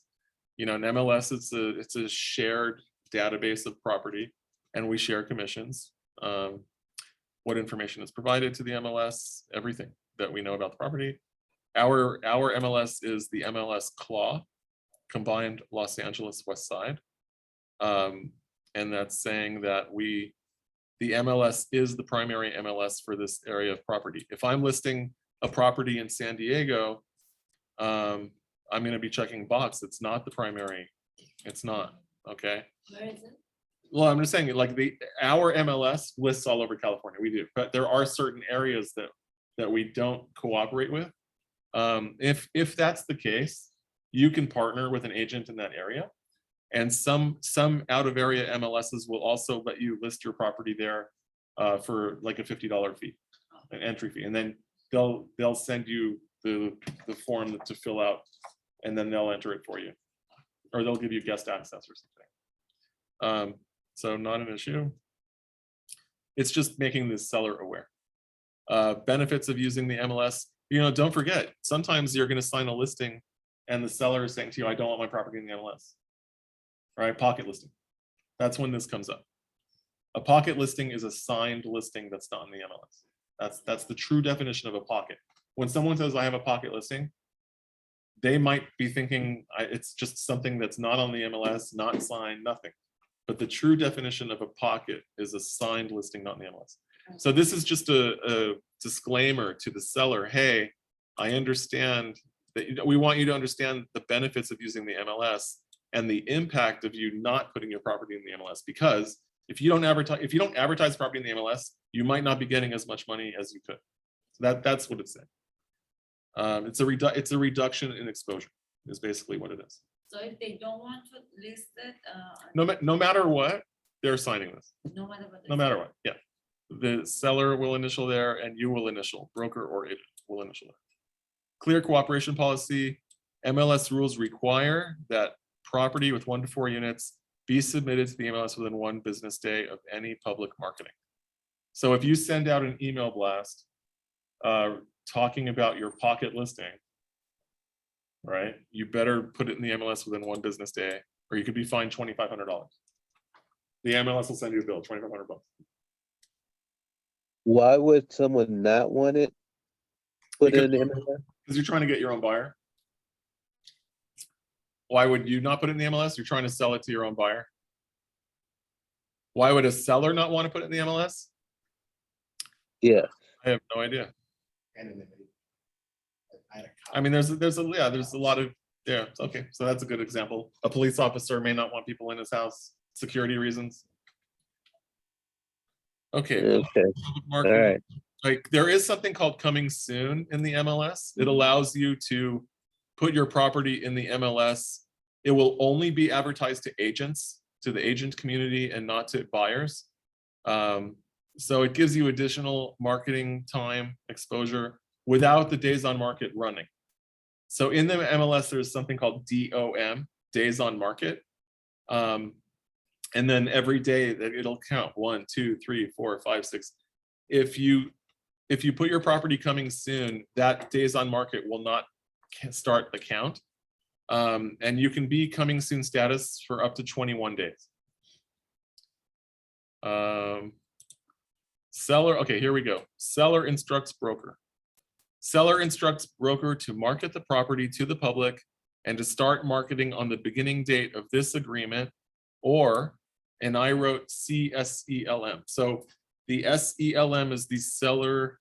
You know, an MLS, it's a shared database of property, and we share commissions. What information is provided to the MLS, everything that we know about the property. Our MLS is the MLS CLAW, Combined Los Angeles West Side. And that's saying that the MLS is the primary MLS for this area of property. If I'm listing a property in San Diego, I'm gonna be checking box. It's not the primary. It's not, okay? Where is it? Well, I'm just saying, like our MLS lists all over California, we do, but there are certain areas that we don't cooperate with. If that's the case, you can partner with an agent in that area. And some out of area MLSs will also let you list your property there for like a $50 fee, an entry fee. And then they'll send you the form to fill out, and then they'll enter it for you. Or they'll give you guest access or something. So not an issue. It's just making the seller aware. Benefits of using the MLS. You know, don't forget, sometimes you're going to sign a listing and the seller is saying to you, I don't want my property in the MLS. Right? Pocket listing. That's when this comes up. A pocket listing is a signed listing that's not in the MLS. That's the true definition of a pocket. When someone says I have a pocket listing, they might be thinking it's just something that's not on the MLS, not signed, nothing. But the true definition of a pocket is a signed listing, not in the MLS. So this is just a disclaimer to the seller. Hey, I understand that we want you to understand the benefits of using the MLS and the impact of you not putting your property in the MLS, because if you don't advertise property in the MLS, you might not be getting as much money as you could. So that's what it's saying. It's a reduction in exposure is basically what it is. So if they don't want to list it, No matter what, they're signing this. no matter what. No matter what, yeah. The seller will initial there and you will initial, broker or agent will initial there. Clear cooperation policy. MLS rules require that property with 1 to 4 units be submitted to the MLS within 1 business day of any public marketing. So if you send out an email blast talking about your pocket listing, right, you better put it in the MLS within 1 business day, or you could be fined $2,500. The MLS will send you a bill, $2,500. Why would someone not want it put in the MLS? Because you're trying to get your own buyer. Why would you not put it in the MLS? You're trying to sell it to your own buyer. Why would a seller not want to put it in the MLS? Yeah. I have no idea. Anonymity. I mean, there's a lot of, yeah, okay, so that's a good example. A police officer may not want people in his house, security reasons. Okay. Okay. All right. Like there is something called coming soon in the MLS. It allows you to put your property in the MLS. It will only be advertised to agents, to the agent community, and not to buyers. So it gives you additional marketing time, exposure, without the days on market running. So in the MLS, there's something called DOM, days on market. And then every day that it'll count 1, 2, 3, 4, 5, 6. If you put your property coming soon, that days on market will not start the count. And you can be coming soon status for up to 21 days. Seller, okay, here we go. Seller instructs broker. Seller instructs broker to market the property to the public and to start marketing on the beginning date of this agreement, or, and I wrote CSELM. So the SELM is the seller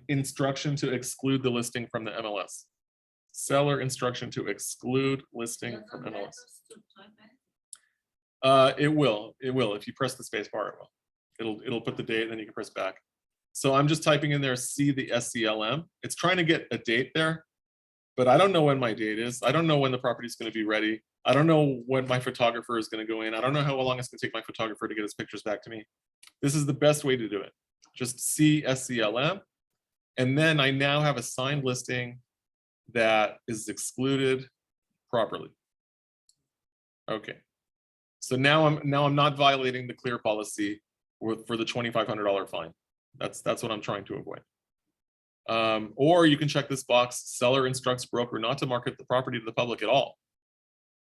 instruction to exclude the listing from the MLS. Seller instruction to exclude listing from MLS. It will. If you press the space bar, it will. It'll put the date, and then you can press back. So I'm just typing in there, see the SCLM. It's trying to get a date there, but I don't know when my date is. I don't know when the property is going to be ready. I don't know when my photographer is going to go in. I don't know how long it's going to take my photographer to get his pictures back to me. This is the best way to do it. Just see SCLM. And then I now have a signed listing that is excluded properly. Okay. So now I'm not violating the clear policy for the $2,500 fine. That's what I'm trying to avoid. Or you can check this box, seller instructs broker not to market the property to the public at all.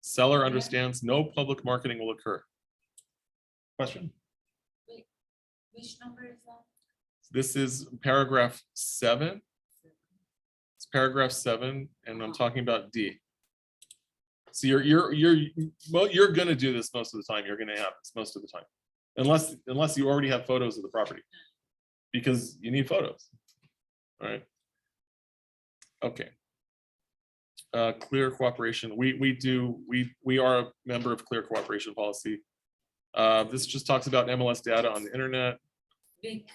Seller understands no public marketing will occur. Question? Which number is that? This is paragraph 7. It's paragraph 7, and I'm talking about D. So you're gonna do this most of the time. You're gonna have this most of the time, unless you already have photos of the property, because you need photos. All right. Okay. Clear cooperation. We are a member of clear cooperation policy. This just talks about MLS data on the internet. Big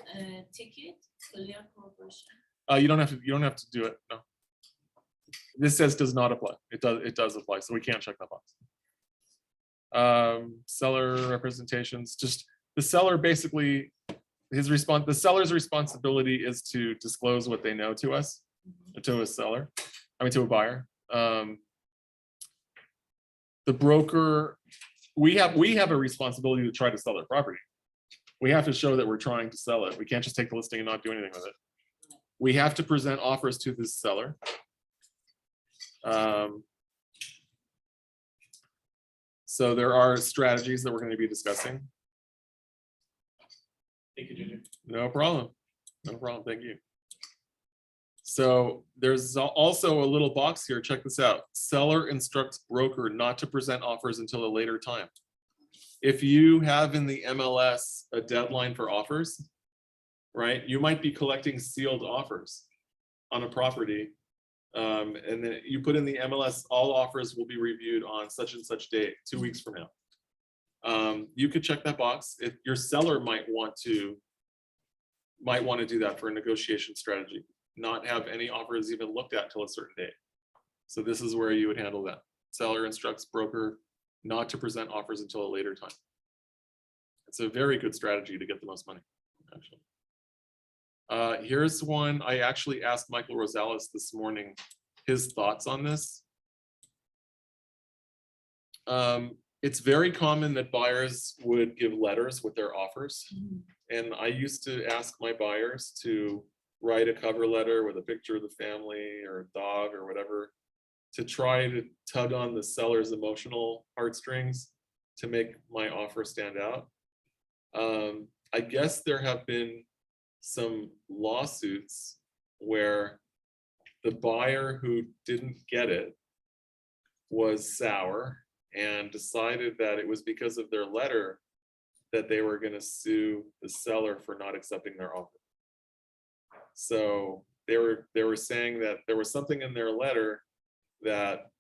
ticket, clear corporation. You don't have to do it. No. This says does not apply. It does apply, so we can't check that box. Seller representations. Just the seller basically the seller's responsibility is to disclose what they know to us, to a seller. I mean to a buyer. The broker, we have a responsibility to try to sell their property. We have to show that we're trying to sell it. We can't just take the listing and not do anything with it. We have to present offers to this seller. So there are strategies that we're going to be discussing. Thank you, Junior. No problem. No problem. Thank you. So there's also a little box here. Check this out. Seller instructs broker not to present offers until a later time. If you have in the MLS a deadline for offers, right, you might be collecting sealed offers on a property. And then you put in the MLS, all offers will be reviewed on such and such date, 2 weeks from now. You could check that box. If your seller might want to do that for a negotiation strategy, not have any offers even looked at till a certain date. So this is where you would handle that. Seller instructs broker not to present offers until a later time. It's a very good strategy to get the most money, actually. Here's one. I actually asked Michael Rosales this morning his thoughts on this. It's very common that buyers would give letters with their offers. And I used to ask my buyers to write a cover letter with a picture of the family or a dog or whatever, to try to tug on the seller's emotional heartstrings to make my offer stand out. I guess there have been some lawsuits where the buyer who didn't get it was sour and decided that it was because of their letter that they were going to sue the seller for not accepting their offer. So they were saying that there was something in their letter that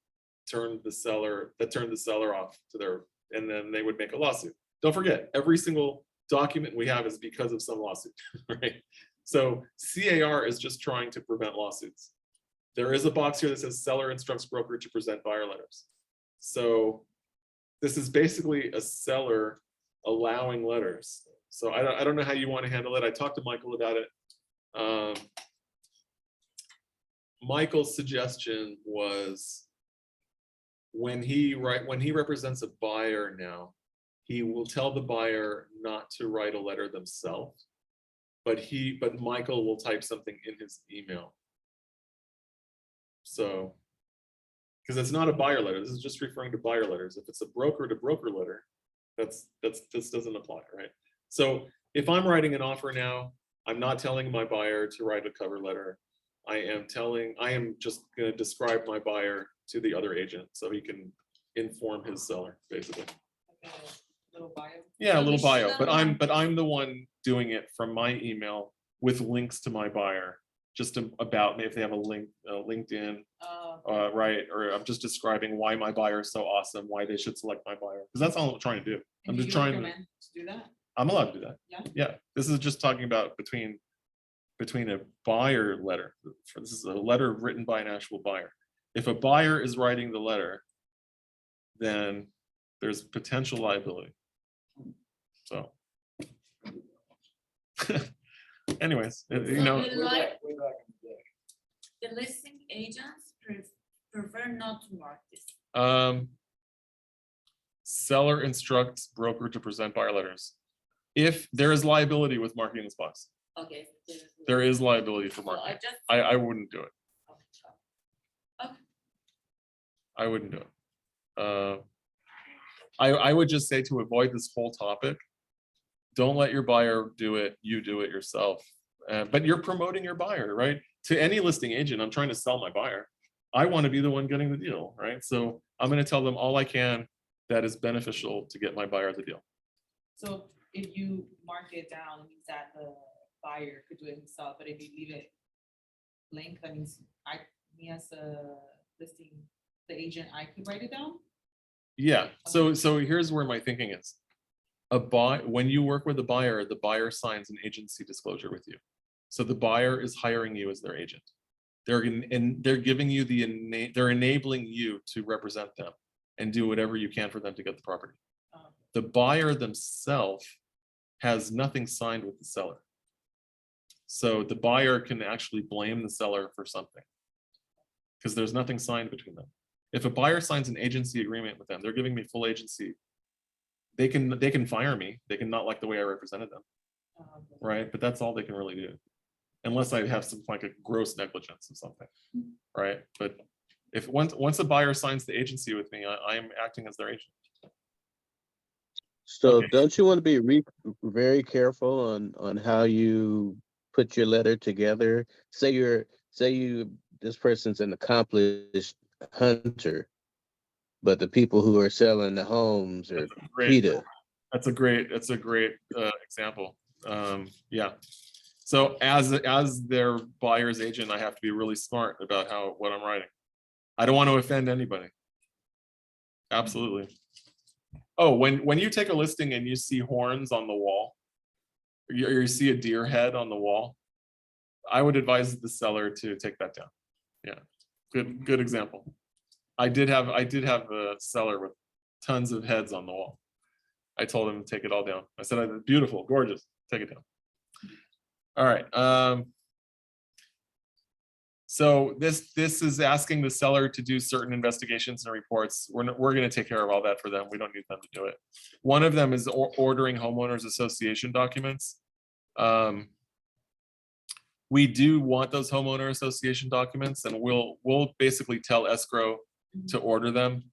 turned the seller off to their, and then they would make a lawsuit. Don't forget, every single document we have is because of some lawsuit, right? So CAR is just trying to prevent lawsuits. There is a box here that says seller instructs broker to present buyer letters. So this is basically a seller allowing letters. So I don't know how you want to handle it. I talked to Michael about it. Michael's suggestion was when he represents a buyer now, he will tell the buyer not to write a letter themselves, but Michael will type something in his email. So, because it's not a buyer letter, this is just referring to buyer letters. If it's a broker to broker letter, this doesn't apply, right? So if I'm writing an offer now, I'm not telling my buyer to write a cover letter. I am just going to describe my buyer to the other agent so he can inform his seller, basically. Like a little bio. Yeah, a little So bio, this- but I'm the one doing it from my email with links to my buyer, just about if they have a link, LinkedIn, right? Or I'm just describing why my buyer is so awesome, why they should select my buyer, because that's all I'm trying to do. I'm And just you trying to. recommend to do that? I'm allowed to do that. Yeah. Yeah, this is just talking about between between a buyer letter. This is a letter written by an actual buyer. If a buyer is writing the letter, then there's potential liability. So. Anyways, So you know, the Way li- back in the day. the listing agents prefer not to mark this. Seller instructs broker to present buyer letters. If there is liability with marking this box, Okay. there is liability for So I marking. just. I wouldn't do it. Okay. I wouldn't do it. I would just say to avoid this whole topic, don't let your buyer do it, you do it yourself. But you're promoting your buyer, right? To any listing agent, I'm trying to sell my buyer. I want to be the one getting the deal, right? So I'm going to tell them all I can that is beneficial to get my buyer the deal. So if you mark it down, it means that the buyer could do it himself, but if you leave it blank, that means me as a listing, the agent, I could write it down? Yeah, so here's where my thinking is. When you work with a buyer, the buyer signs an agency disclosure with you. So the buyer is hiring you as their agent. They're giving you they're enabling you to represent them and do whatever you can for them to get the property. The buyer themselves has nothing signed with the seller. So the buyer can actually blame the seller for something because there's nothing signed between them. If a buyer signs an agency agreement with them, they're giving me full agency. They can fire me. They can not like the way I represented them, right? But that's all they can really do, unless I have some like a gross negligence or something, right? But if once a buyer signs the agency with me, I am acting as their agent. So Okay. don't you want to be very careful on how you put your letter together? Say this person's an accomplished hunter, but the people who are selling the homes are PETA. That's a great example. Yeah. So as their buyer's agent, I have to be really smart about what I'm writing. I don't want to offend anybody. Absolutely. Oh, when you take a listing and you see horns on the wall, or you see a deer head on the wall, I would advise the seller to take that down. Yeah, good example. I did have a seller with tons of heads on the wall. I told him to take it all down. I said, beautiful, gorgeous, take it down. All right. So this is asking the seller to do certain investigations and reports. We're going to take care of all that for them. We don't need them to do it. One of them is ordering homeowners association documents. We do want those homeowner association documents, and we'll basically tell escrow to order them.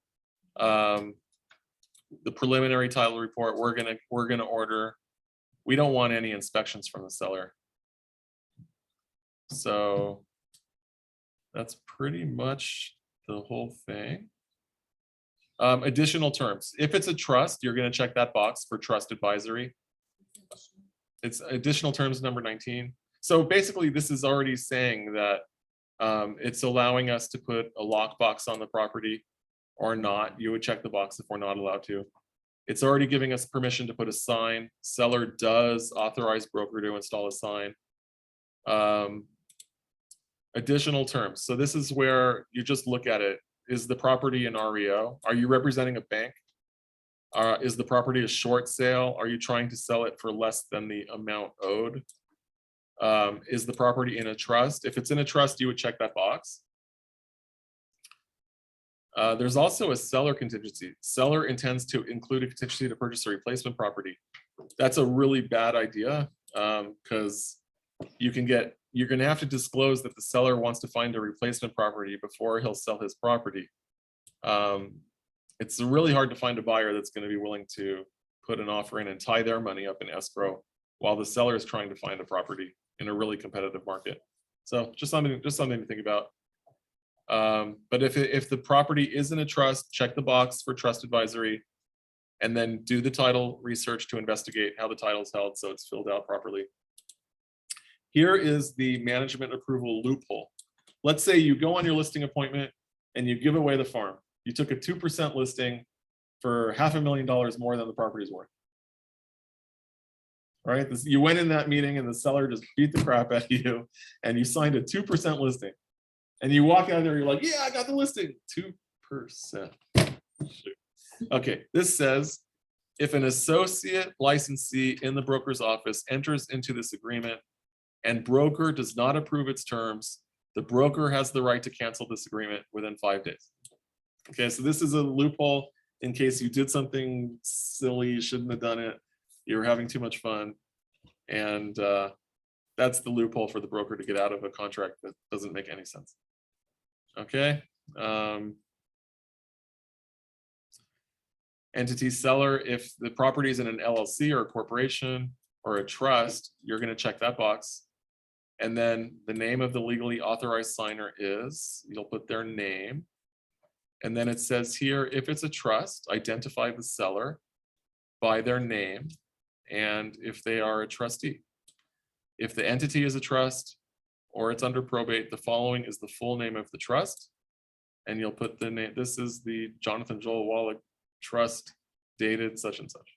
The preliminary title report we're gonna order. We don't want any inspections from the seller. So that's pretty much the whole thing. Additional terms. If it's a trust, you're gonna check that box for trust advisory. It's additional terms number 19. So basically this is already saying that it's allowing us to put a lockbox on the property or not. You would check the box if we're not allowed to. It's already giving us permission to put a sign. Seller does authorize broker to install a sign. Additional terms. So this is where you just look at it. Is the property an REO? Are you representing a bank? Is the property a short sale? Are you trying to sell it for less than the amount owed? Is the property in a trust? If it's in a trust, you would check that box. There's also a seller contingency. Seller intends to include a contingency to purchase a replacement property. That's a really bad idea because you're going to have to disclose that the seller wants to find a replacement property before he'll sell his property. It's really hard to find a buyer that's going to be willing to put an offer in and tie their money up in escrow while the seller is trying to find a property in a really competitive market. So just something to think about. But if the property is in a trust, check the box for trust advisory, and then do the title research to investigate how the title is held so it's filled out properly. Here is the management approval loophole. Let's say you go on your listing appointment and you give away the farm. You took a 2% listing for $500,000 more than the property is worth. right? You went in that meeting and the seller just beat the crap out of you and you signed a 2% listing. And you walk out there, you're like, yeah, I got the listing, 2%. Shoot. Okay, this says, if an associate licensee in the broker's office enters into this agreement and broker does not approve its terms, the broker has the right to cancel this agreement within 5 days. Okay, so this is a loophole in case you did something silly, you shouldn't have done it, you were having too much fun. And that's the loophole for the broker to get out of a contract that doesn't make any sense. Okay. Entity seller, if the property is in an LLC or a corporation or a trust, you're going to check that box. And then the name of the legally authorized signer is, you'll put their name. And then it says here, if it's a trust, identify the seller by their name and if they are a trustee. If the entity is a trust or it's under probate, the following is the full name of the trust. And you'll put the name, this is the Jonathan Joel Wallack Trust dated such and such.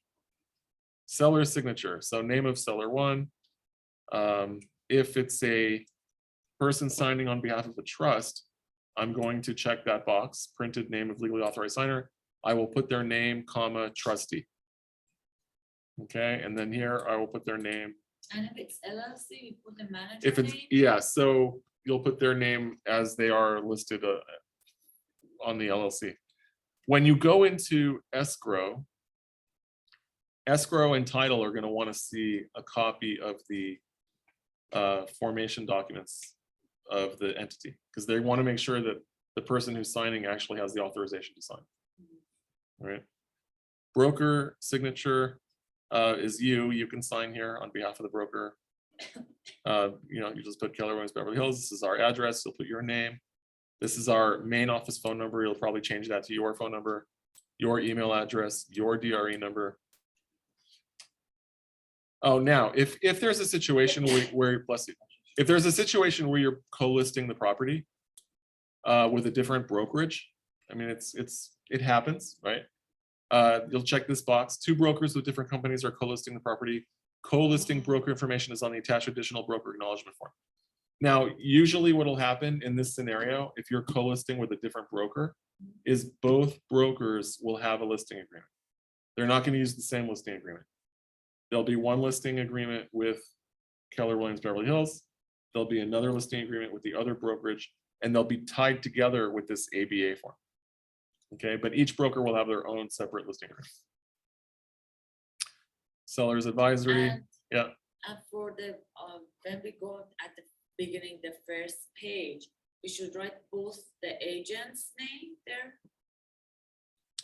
Seller's signature, so name of seller one. If it's a person signing on behalf of a trust, I'm going to check that box, printed name of legally authorized signer. I will put their name, comma, trustee. Okay, and then here I will put their name. And if it's LLC, we put the manager If it's, name? yeah, so you'll put their name as they are listed on the LLC. When you go into escrow and title are going to want to see a copy of the formation documents of the entity, because they want to make sure that the person who's signing actually has the authorization to sign. All right. Broker signature is you. You can sign here on behalf of the broker. You just put Keller Williams Beverly Hills. This is our address. You'll put your name. This is our main office phone number. You'll probably change that to your phone number, your email address, your DRE number. Oh, now, if there's a situation where bless you, if there's a situation where you're co-listing the property with a different brokerage, I mean, it happens, right? You'll check this box. 2 brokers with different companies are co-listing the property. Co-listing broker information is on the attached additional broker acknowledgement form. Now, usually what will happen in this scenario, if you're co-listing with a different broker, is both brokers will have a listing agreement. They're not going to use the same listing agreement. There'll be one listing agreement with Keller Williams Beverly Hills. There'll be another listing agreement with the other brokerage, and they'll be tied together with this ABA form. Okay, but each broker will have their own separate listing agreement. Seller's advisory, And- yeah. And for the, when we go at the beginning, the first page, we should write both the agent's name there.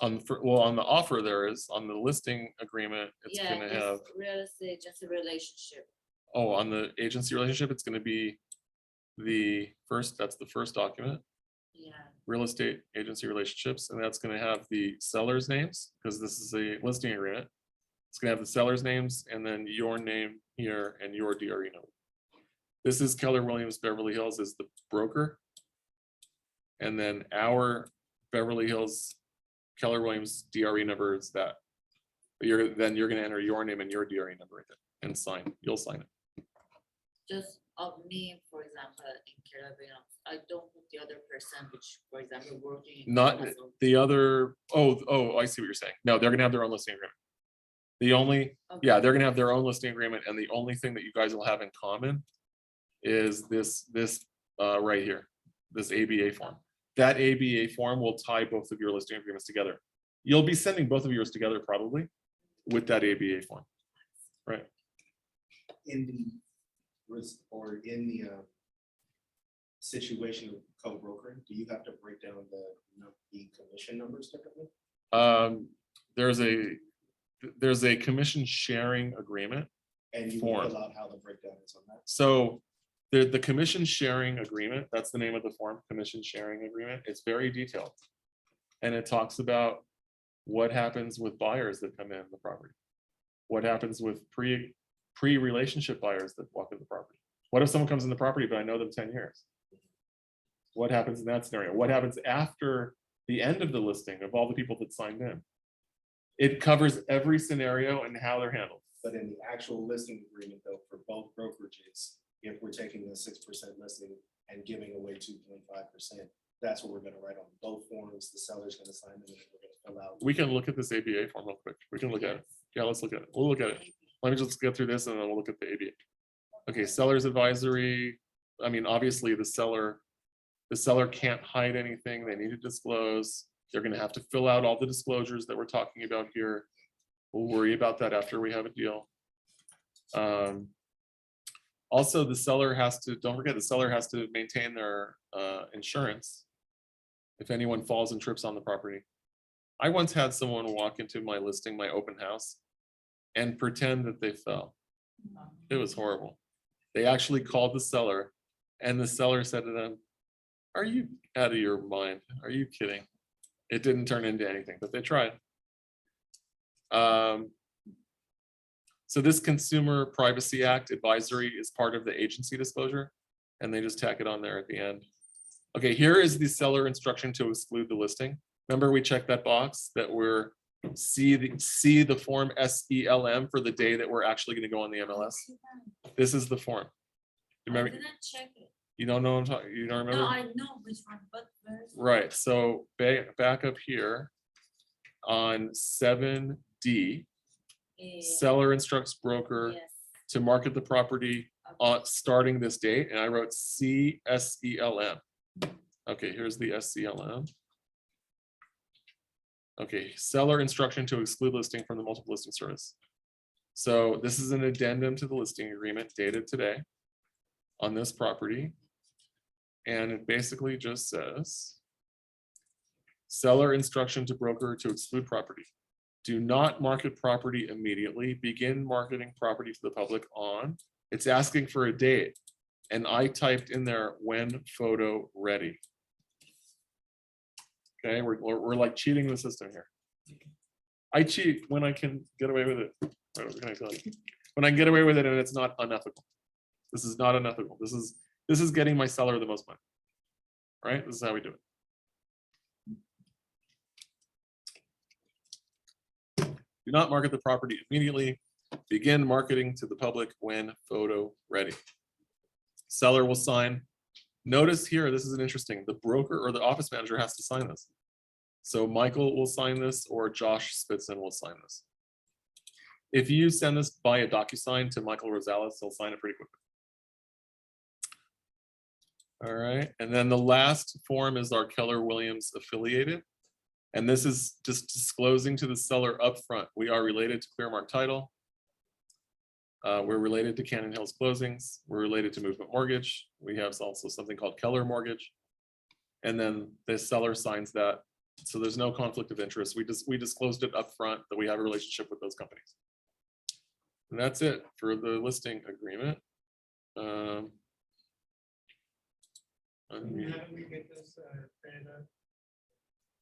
On the offer there is, on the listing agreement, it's Yeah, gonna just have, real estate, just a relationship. oh, on the agency relationship, it's gonna be that's the first document, Yeah, real estate agency relationships, and that's gonna have the seller's names, because this is a listing agreement. It's gonna have the seller's names and then your name here and your DRE number. This is Keller Williams Beverly Hills is the broker. And then our Beverly Hills Keller Williams DRE number is that. But you're gonna enter your name and your DRE number right there and sign. You'll sign it. just of me, for example, in Caribbean, I don't put the other person, which, for example, working. in Not Amazon. the other. Oh, I see what you're saying. No, they're gonna have their own listing agreement. The only, Okay. yeah, they're gonna have their own listing agreement, and the only thing that you guys will have in common is this right here, this ABA form. That ABA form will tie both of your listing agreements together. You'll be sending both of yours together probably with that ABA form, right? In the situation of co-brokering, do you have to break down the commission numbers differently? There's a commission sharing agreement. And you Form. will fill out how the breakdown is on that? So the commission sharing agreement, that's the name of the form, commission sharing agreement. It's very detailed. And it talks about what happens with buyers that come in the property. What happens with pre-relationship buyers that walk in the property? What if someone comes in the property, but I know them 10 years? What happens in that scenario? What happens after the end of the listing of all the people that signed in? It covers every scenario and how they're handled. But in the actual listing agreement though, for both brokerages, if we're taking the 6% listing and giving away 2.5%, that's what we're gonna write on both forms. The seller's gonna sign them and we're gonna fill out. We can look at this ABA form real quick. We can look at it. Yeah, let's look at it. We'll look at it. Let me just get through this and then we'll look at the ABA. Okay, seller's advisory. I mean, obviously the seller can't hide anything. They need to disclose. They're gonna have to fill out all the disclosures that we're talking about here. We'll worry about that after we have a deal. Also, the seller has to, don't forget, the seller has to maintain their insurance if anyone falls and trips on the property. I once had someone walk into my listing, my open house, and pretend that they fell. It was horrible. They actually called the seller, and the seller said to them, "Are you out of your mind? Are you kidding?" It didn't turn into anything, but they tried. So this Consumer Privacy Act advisory is part of the agency disclosure, and they just tack it on there at the end. Okay, here is the seller instruction to exclude the listing. Remember, we checked that box that we're see the form SELM for the day that we're actually going to go on the MLS. This is the form. I Remember, didn't check it. you don't know what I'm talking, you don't remember? No, I know which one, but where is it? Right, so back up here on 7D, seller instructs broker Yes. to market the property on starting this date, and I wrote CSELM. Okay, here's the SCLM. Okay, seller instruction to exclude listing from the multiple listing service. So this is an addendum to the listing agreement dated today on this property. And it basically just says, seller instruction to broker to exclude property. Do not market property immediately. Begin marketing property to the public on. It's asking for a date. And I typed in there when photo ready. Okay, we're like cheating the system here. I cheat when I can get away with it. What can I tell you? When I can get away with it and it's not unethical. This is not unethical. This is getting my seller the most money. Right? This is how we do it. Do not market the property immediately. Begin marketing to the public when photo ready. Seller will sign. Notice here, this is an interesting, the broker or the office manager has to sign this. So Michael will sign this or Josh Spitzen will sign this. If you send this by a DocuSign to Michael Rosales, he'll sign it pretty quickly. All right, and then the last form is our Keller Williams affiliated. And this is just disclosing to the seller upfront, we are related to Clearmark Title. We're related to Cannon Hills Closings. We're related to Movement Mortgage. We have also something called Keller Mortgage. And then the seller signs that. So there's no conflict of interest. We disclosed it upfront that we have a relationship with those companies. And that's it for the listing agreement. How do we get this printed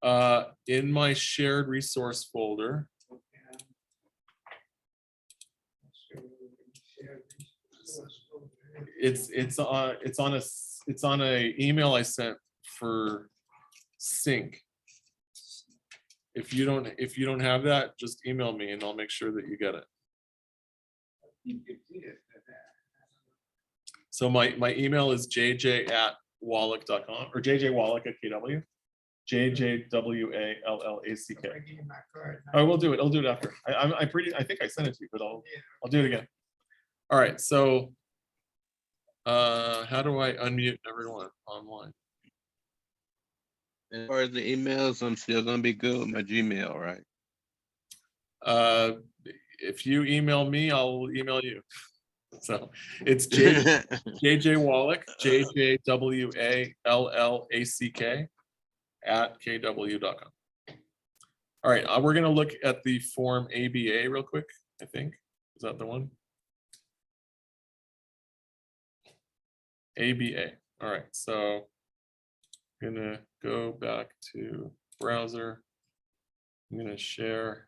out? In my shared resource folder, it's on a email I sent for sync. If you don't have that, just email me and I'll make sure that you get it. So my email is jj@wallack.com or jjwallack@kw. JJWALLACK. I will do it. I'll do it after. I think I sent it to you, but I'll do it again. All right. So how do I unmute everyone online? As far as the emails, I'm still gonna be good with my Gmail, right? If you email me, I'll email you. So it's JJ Wallack, JJWALLACK @kw.com. All right, we're gonna look at the form ABA real quick, I think. Is that the one? ABA. All right, so I'm gonna go back to browser. I'm gonna share.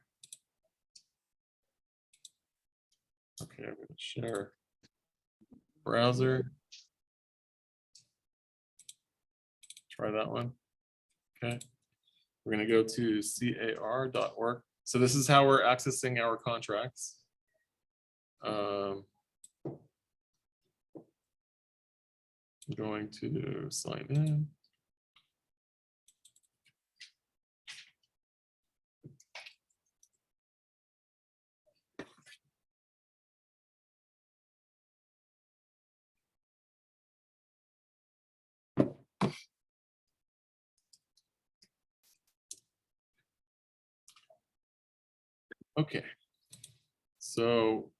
Okay, I'm gonna share browser. Try that one. Okay, we're gonna go to car.org. So this is how we're accessing our contracts. I'm going to sign in. Okay. So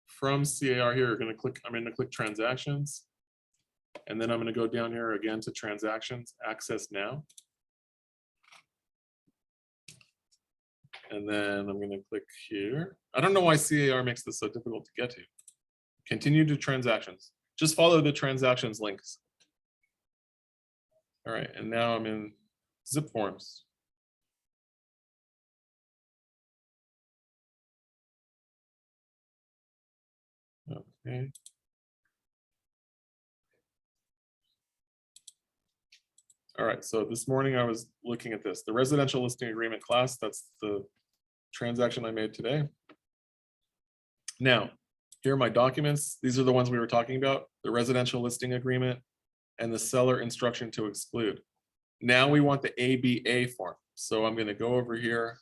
from CAR here, I'm going to click transactions. And then I'm going to go down here again to transactions, access now. And then I'm going to click here. I don't know why CAR makes this so difficult to get to. Continue to transactions. Just follow the transactions links. All right, and now I'm in zip forms. Okay. All right, so this morning I was looking at this, the residential listing agreement class, that's the transaction I made today. Now, here are my documents. These are the ones we were talking about, the residential listing agreement and the seller instruction to exclude. Now we want the ABA form. So I'm gonna go over here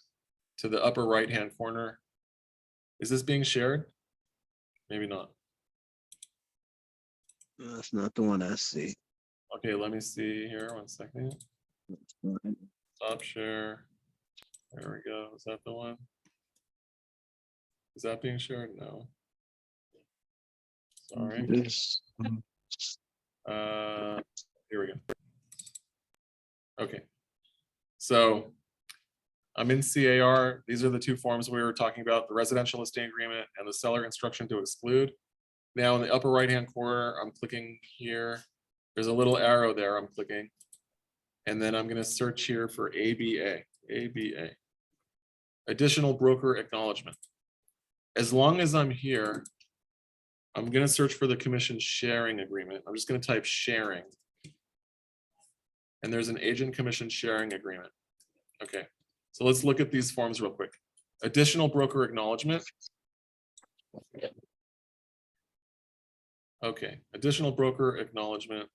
to the upper right-hand corner. Is this being shared? Maybe not. That's not the one I see. Okay, let me see here, 1 second. Stop share. There we go. Is that the one? Is that being shared? No. Sorry. This, Here we go. Okay. So I'm in CAR. These are the two forms we were talking about, the residential listing agreement and the seller instruction to exclude. Now in the upper right-hand corner, I'm clicking here. There's a little arrow there I'm clicking. And then I'm going to search here for ABA. ABA. Additional broker acknowledgement. As long as I'm here, I'm going to search for the commission sharing agreement. I'm just going to type sharing. And there's an agent commission sharing agreement. Okay, so let's look at these forms real quick. Additional broker acknowledgement. Okay, additional broker acknowledgement.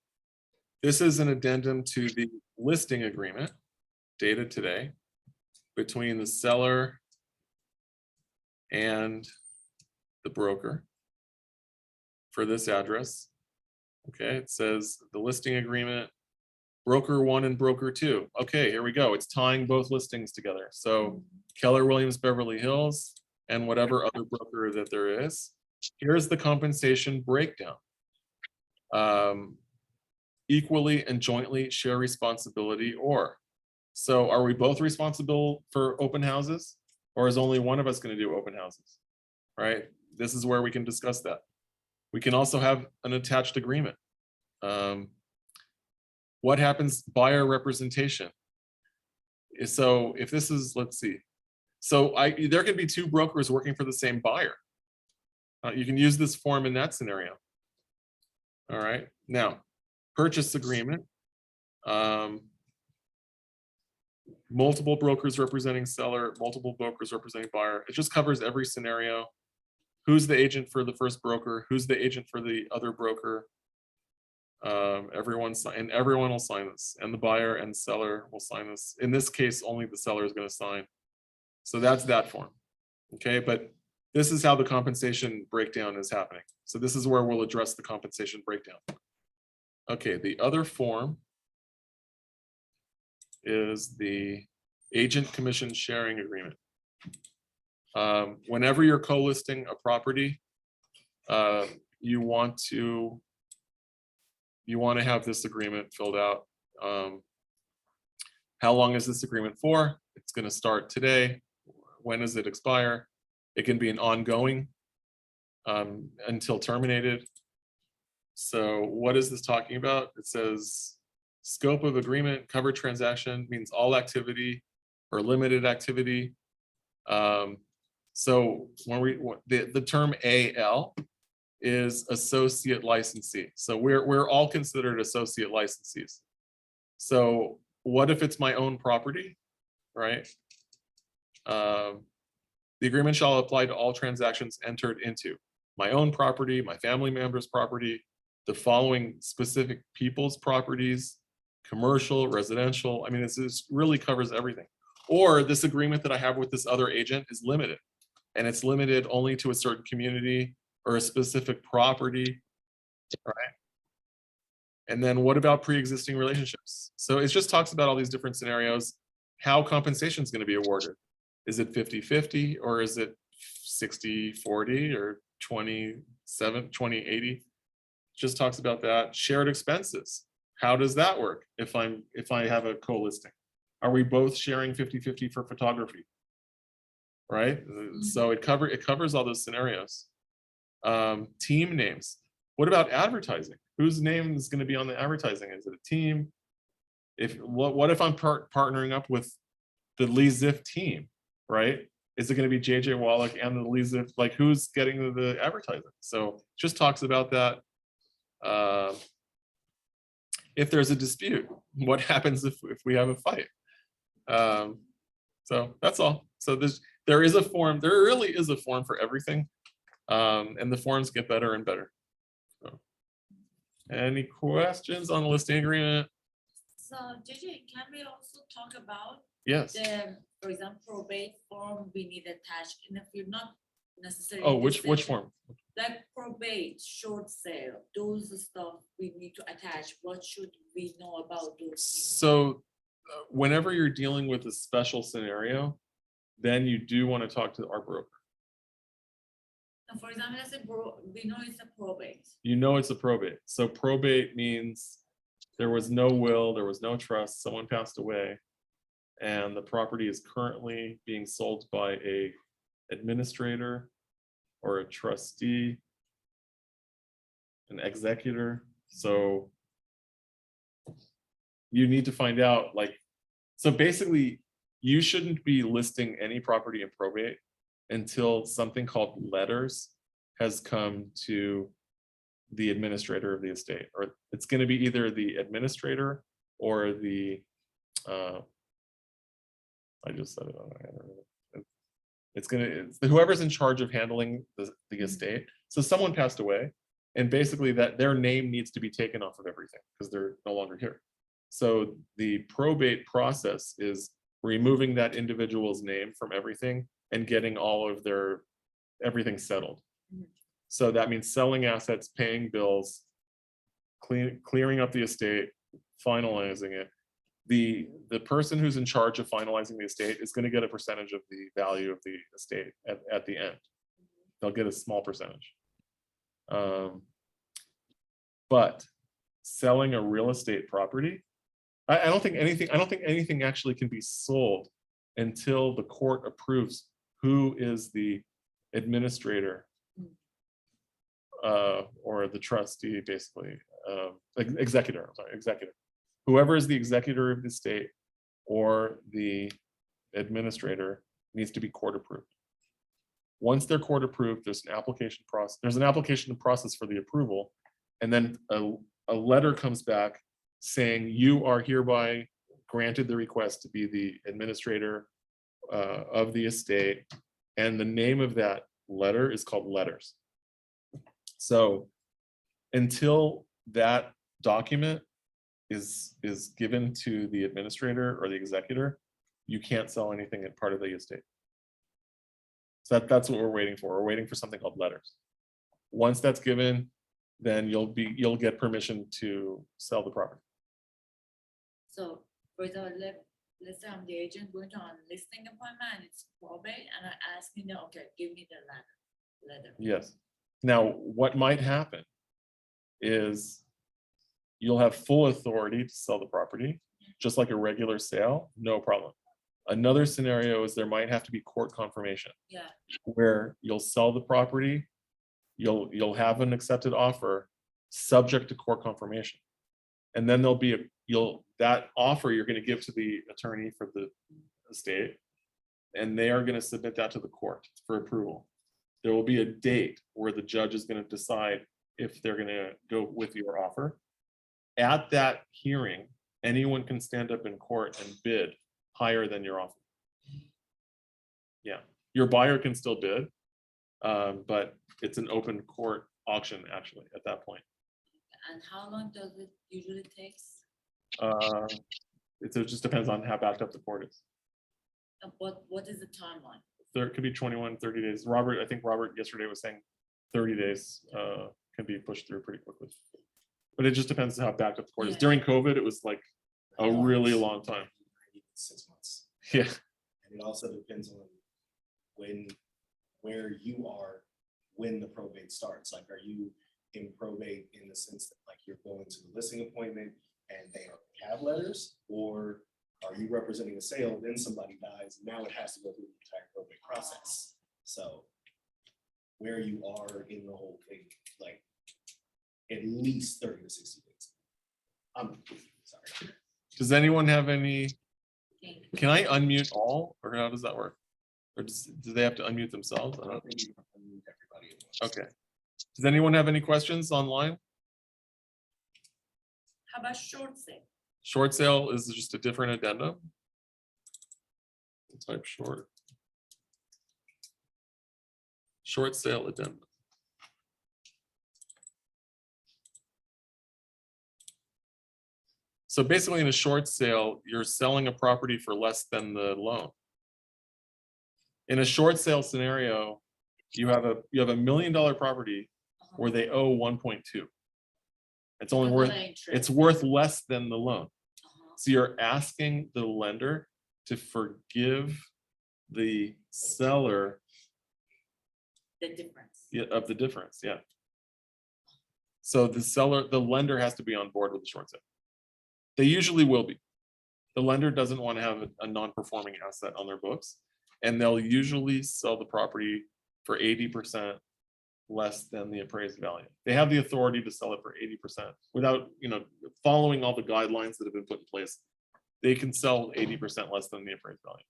This is an addendum to the listing agreement dated today between the seller and the broker for this address. Okay, it says the listing agreement, broker 1 and broker 2. Okay, here we go. It's tying both listings together. So Keller Williams Beverly Hills and whatever other broker that there is. Here's the compensation breakdown. Equally and jointly share responsibility or. So are we both responsible for open houses? Or is only one of us going to do open houses? Right? This is where we can discuss that. We can also have an attached agreement. What happens buyer representation? So if this is, let's see. So there could be two brokers working for the same buyer. You can use this form in that scenario. All right, now, purchase agreement. Multiple brokers representing seller, multiple brokers representing buyer. It just covers every scenario. Who's the agent for the first broker? Who's the agent for the other broker? Everyone will sign this, and the buyer and seller will sign this. In this case, only the seller is going to sign. So that's that form. Okay, but this is how the compensation breakdown is happening. So this is where we'll address the compensation breakdown. Okay, the other form is the agent commission sharing agreement. Whenever you're co-listing a property, you want to have this agreement filled out. How long is this agreement for? It's going to start today. When does it expire? It can be an ongoing until terminated. So what is this talking about? It says scope of agreement, covered transaction means all activity or limited activity. So when the term AL is associate licensee. So we're all considered associate licensees. So what if it's my own property, right? The agreement shall apply to all transactions entered into my own property, my family member's property, the following specific people's properties, commercial, residential. I mean, this really covers everything. Or this agreement that I have with this other agent is limited, and it's limited only to a certain community or a specific property, right? And then what about pre-existing relationships? So it just talks about all these different scenarios, how compensation is going to be awarded. Is it 50-50 or is it 60-40 or 20-80? Just talks about that. Shared expenses. How does that work if I have a co-listing? Are we both sharing 50-50 for photography? Right? So it covers all those scenarios. Team names. What about advertising? Whose name is going to be on the advertising? Is it a team? What if I'm partnering up with the Lee Ziff team, right? Is it going to be JJ Wallack and the Lee Ziff? Like, who's getting the advertising? So just talks about that. If there's a dispute, what happens if we have a fight? So that's all. So there is a form. There really is a form for everything, and the forms get better and better. So, any questions on the listing agreement? So JJ, can we also talk about Yes. the, for example, probate form we need attached, and if you're not necessarily. Oh, in which this section, form? Like probate, short sale, those stuff we need to attach. What should we know about those things? So whenever you're dealing with a special scenario, then you do want to talk to our broker. So for example, let's say we know it's a probate. You know it's a probate. So probate means there was no will, there was no trust, someone passed away, and the property is currently being sold by a administrator or a trustee, an executor. So you need to find out, like, so basically you shouldn't be listing any property in probate until something called letters has come to the administrator of the estate, or it's going to be either the administrator or the I just said it. It's whoever's in charge of handling the estate. So someone passed away, and basically that their name needs to be taken off of everything because they're no longer here. So the probate process is removing that individual's name from everything and getting all of everything settled. So that means selling assets, paying bills, clearing up the estate, finalizing it. The person who's in charge of finalizing the estate is going to get a percentage of the value of the estate at the end. They'll get a small percentage. But selling a real estate property, I don't think anything actually can be sold until the court approves who is the administrator or the trustee, basically, executor. I'm sorry, executor. Whoever is the executor of the estate or the administrator needs to be court approved. Once they're court approved, there's an application process. There's an application process for the approval, and then a letter comes back saying you are hereby granted the request to be the administrator of the estate, and the name of that letter is called letters. So until that document is given to the administrator or the executor, you can't sell anything at part of the estate. So that's what we're waiting for. We're waiting for something called letters. Once that's given, then you'll get permission to sell the property. So for example, let's say I'm the agent going to a listing appointment and it's probate, and I ask you, okay, give me the letter. Yes. Now, what might happen is you'll have full authority to sell the property, just like a regular sale, no problem. Another scenario is there might have to be court confirmation. Yeah. Where you'll sell the property, you'll have an accepted offer subject to court confirmation. And then there'll be that offer you're going to give to the attorney for the estate, and they are going to submit that to the court for approval. There will be a date where the judge is going to decide if they're going to go with your offer. At that hearing, anyone can stand up in court and bid higher than your offer. Yeah. Your buyer can still bid, but it's an open court auction actually at that point. And how long does it usually takes? It just depends on how backed up the court is. What is the timeline? There could be 21, 30 days. Robert, I think Robert yesterday was saying 30 days can be pushed through pretty quickly. But it just depends on how backed up the court is. Yeah. During COVID, it was like a really long time. 6 months. Yeah. And it also depends on where you are when the probate starts. Like, are you in probate in the sense that like you're going to the listing appointment and they have letters, or are you representing a sale, then somebody dies, now it has to go through the entire probate process. So where you are in the whole thing, like at least 30 to 60 days. I'm sorry. Does anyone have any, Okay. can I unmute all, or how does that work? Or do they have to unmute themselves? I I don't don't think you can unmute everybody at once. Okay. Does anyone have any questions online? How about short sale? Short sale is just a different addendum. Type short. Short sale addendum. So basically in a short sale, you're selling a property for less than the loan. In a short sale scenario, you have a $1 million property where they owe 1.2. It's only worth, it's worth less than the loan. So you're asking the lender to forgive the seller The difference. of the difference, yeah. So the lender has to be on board with the short sale. They usually will be. The lender doesn't want to have a non-performing asset on their books, and they'll usually sell the property for 80% less than the appraised value. They have the authority to sell it for 80% without, following all the guidelines that have been put in place. They can sell 80% less than the appraised value.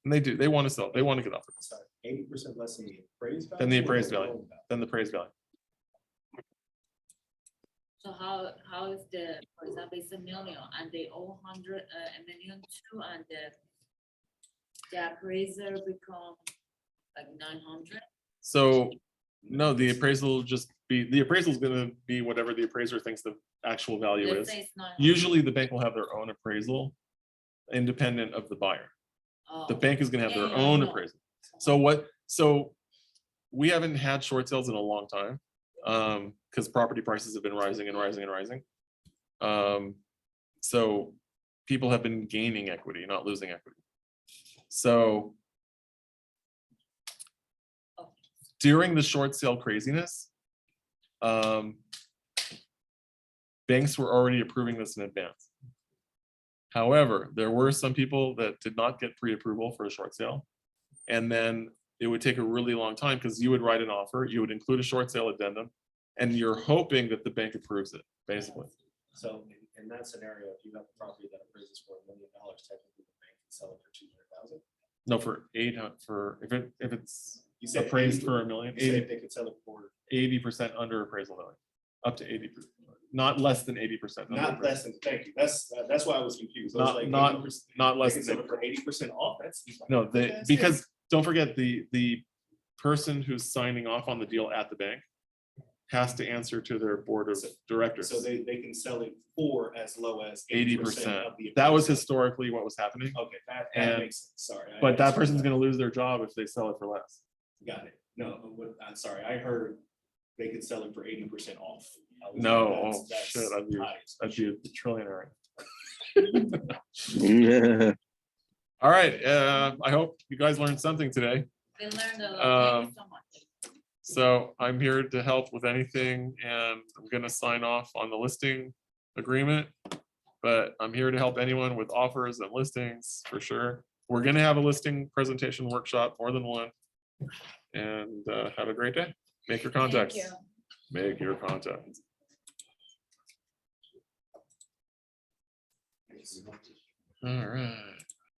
And they do, they want to sell, they want to get off it. Sorry, 80% less than the appraised value. Than the or appraised loan value, than the appraised value. So how is for example, it's $1 million and they owe $100, $1.2 million, and the appraiser become like 900? So, no, the appraisal will just be, the appraisal is gonna be whatever the appraiser thinks the actual value Let's is. say it's 900. Usually the bank will have their own appraisal independent of the buyer. The Oh, bank is gonna have Yeah, their yeah, I own know. appraisal. So we haven't had short sales in a long time, because property prices have been rising and rising and rising. So people have been gaining equity, not losing equity. So during the short sale craziness, banks were already approving this in advance. However, there were some people that did not get pre-approval for a short sale. And then it would take a really long time because you would write an offer, you would include a short sale addendum, and you're hoping that the bank approves it, basically. So in that scenario, if you have a property that appraises for $1 million, technically the bank can sell it for 200,000. No, for 800, if it's You said appraised 80, for $1 million, You said they could sell it for 80% under appraisal value, up to 80%, not less than 80%. not less than, thank you, that's why I was confused. I was like, Not 80%, not they less can than sell it for 80% off, that's. No, that's it. because don't forget the person who's signing off on the deal at the bank has to answer to their board of directors. So they can sell it for as low as 80%. of the. That was appraised historically what was happening, value. Okay, that and- makes sense, sorry. I but that misheard person's gonna lose their job if they sell it for less. Got it, no, I'm sorry, I heard they could sell it for 80% off. I was like, No, that's- oh that's shit, I'd be a trillionaire. All right, I hope you guys learned something today. We learned a lot. Thank you so much. So I'm here to help with anything, and I'm gonna sign off on the listing agreement. But I'm here to help anyone with offers and listings for sure. We're gonna have a listing presentation workshop, more than one. And have a great day. Make your contacts. you. Make your contacts. All right.